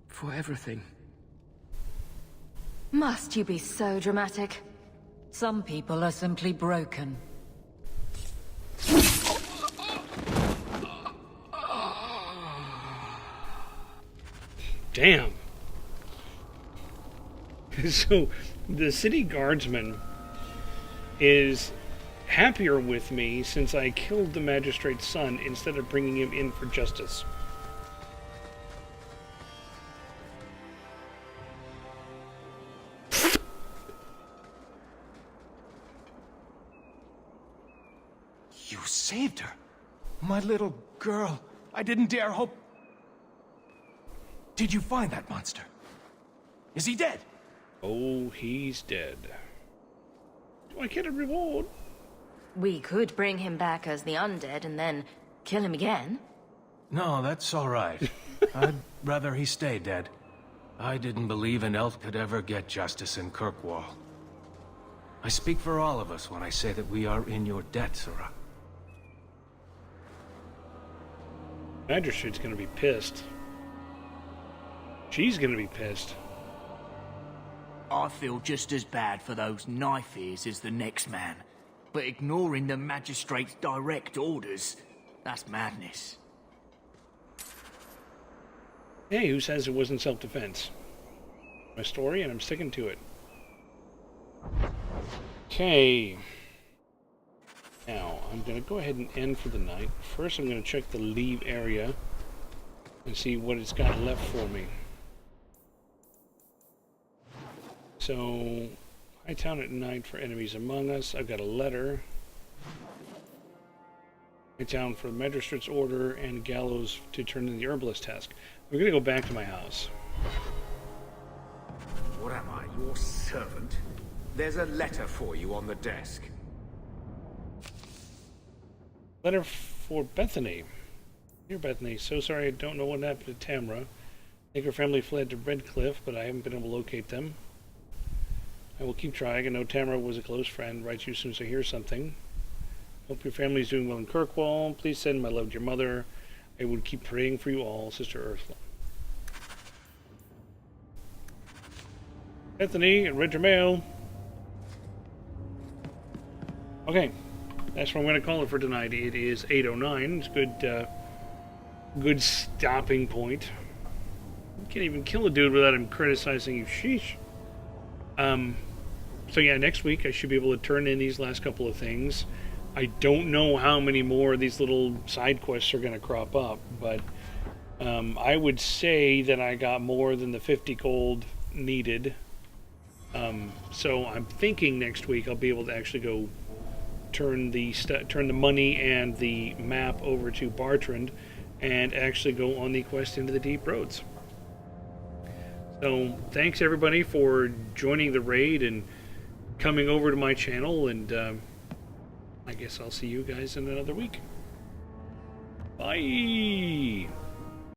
For everything. Must you be so dramatic? Some people are simply broken. Damn. So, the city guardsman is happier with me since I killed the magistrate's son instead of bringing him in for justice. You saved her. My little girl. I didn't dare hope... Did you find that monster? Is he dead? Oh, he's dead. Do I get a reward? We could bring him back as the undead and then kill him again. No, that's all right. I'd rather he stay dead. I didn't believe an elf could ever get justice in Kirkwall. I speak for all of us when I say that we are in your debt, Sirrah. Magistrate's gonna be pissed. She's gonna be pissed. I feel just as bad for those knife ears as the next man. But ignoring the magistrate's direct orders, that's madness. Hey, who says it wasn't self-defense? My story, and I'm sticking to it. Okay. Now, I'm going to go ahead and end for the night. First, I'm going to check the leave area and see what it's got left for me. So, High Town at night for enemies among us. I've got a letter. High Town for the magistrate's order and gallows to turn in the herbalist task. We're going to go back to my house. What am I, your servant? There's a letter for you on the desk. Letter for Bethany. Dear Bethany, so sorry I don't know what happened to Tamra. I think her family fled to Redcliffe, but I haven't been able to locate them. I will keep trying. I know Tamra was a close friend. Write you as soon as I hear something. Hope your family is doing well in Kirkwall. Please send my love to your mother. I would keep praying for you all, Sister Ursula. Bethany, read your mail. Okay, that's what I'm going to call it for tonight. It is 8:09. It's good, good stopping point. You can't even kill a dude without him criticizing you. Sheesh. So yeah, next week I should be able to turn in these last couple of things. I don't know how many more of these little side quests are going to crop up, but I would say that I got more than the 50 gold needed. So I'm thinking next week I'll be able to actually go turn the money and the map over to Bartrand and actually go on the quest into the Deep Roads. So thanks everybody for joining the raid and coming over to my channel, and I guess I'll see you guys in another week. Bye!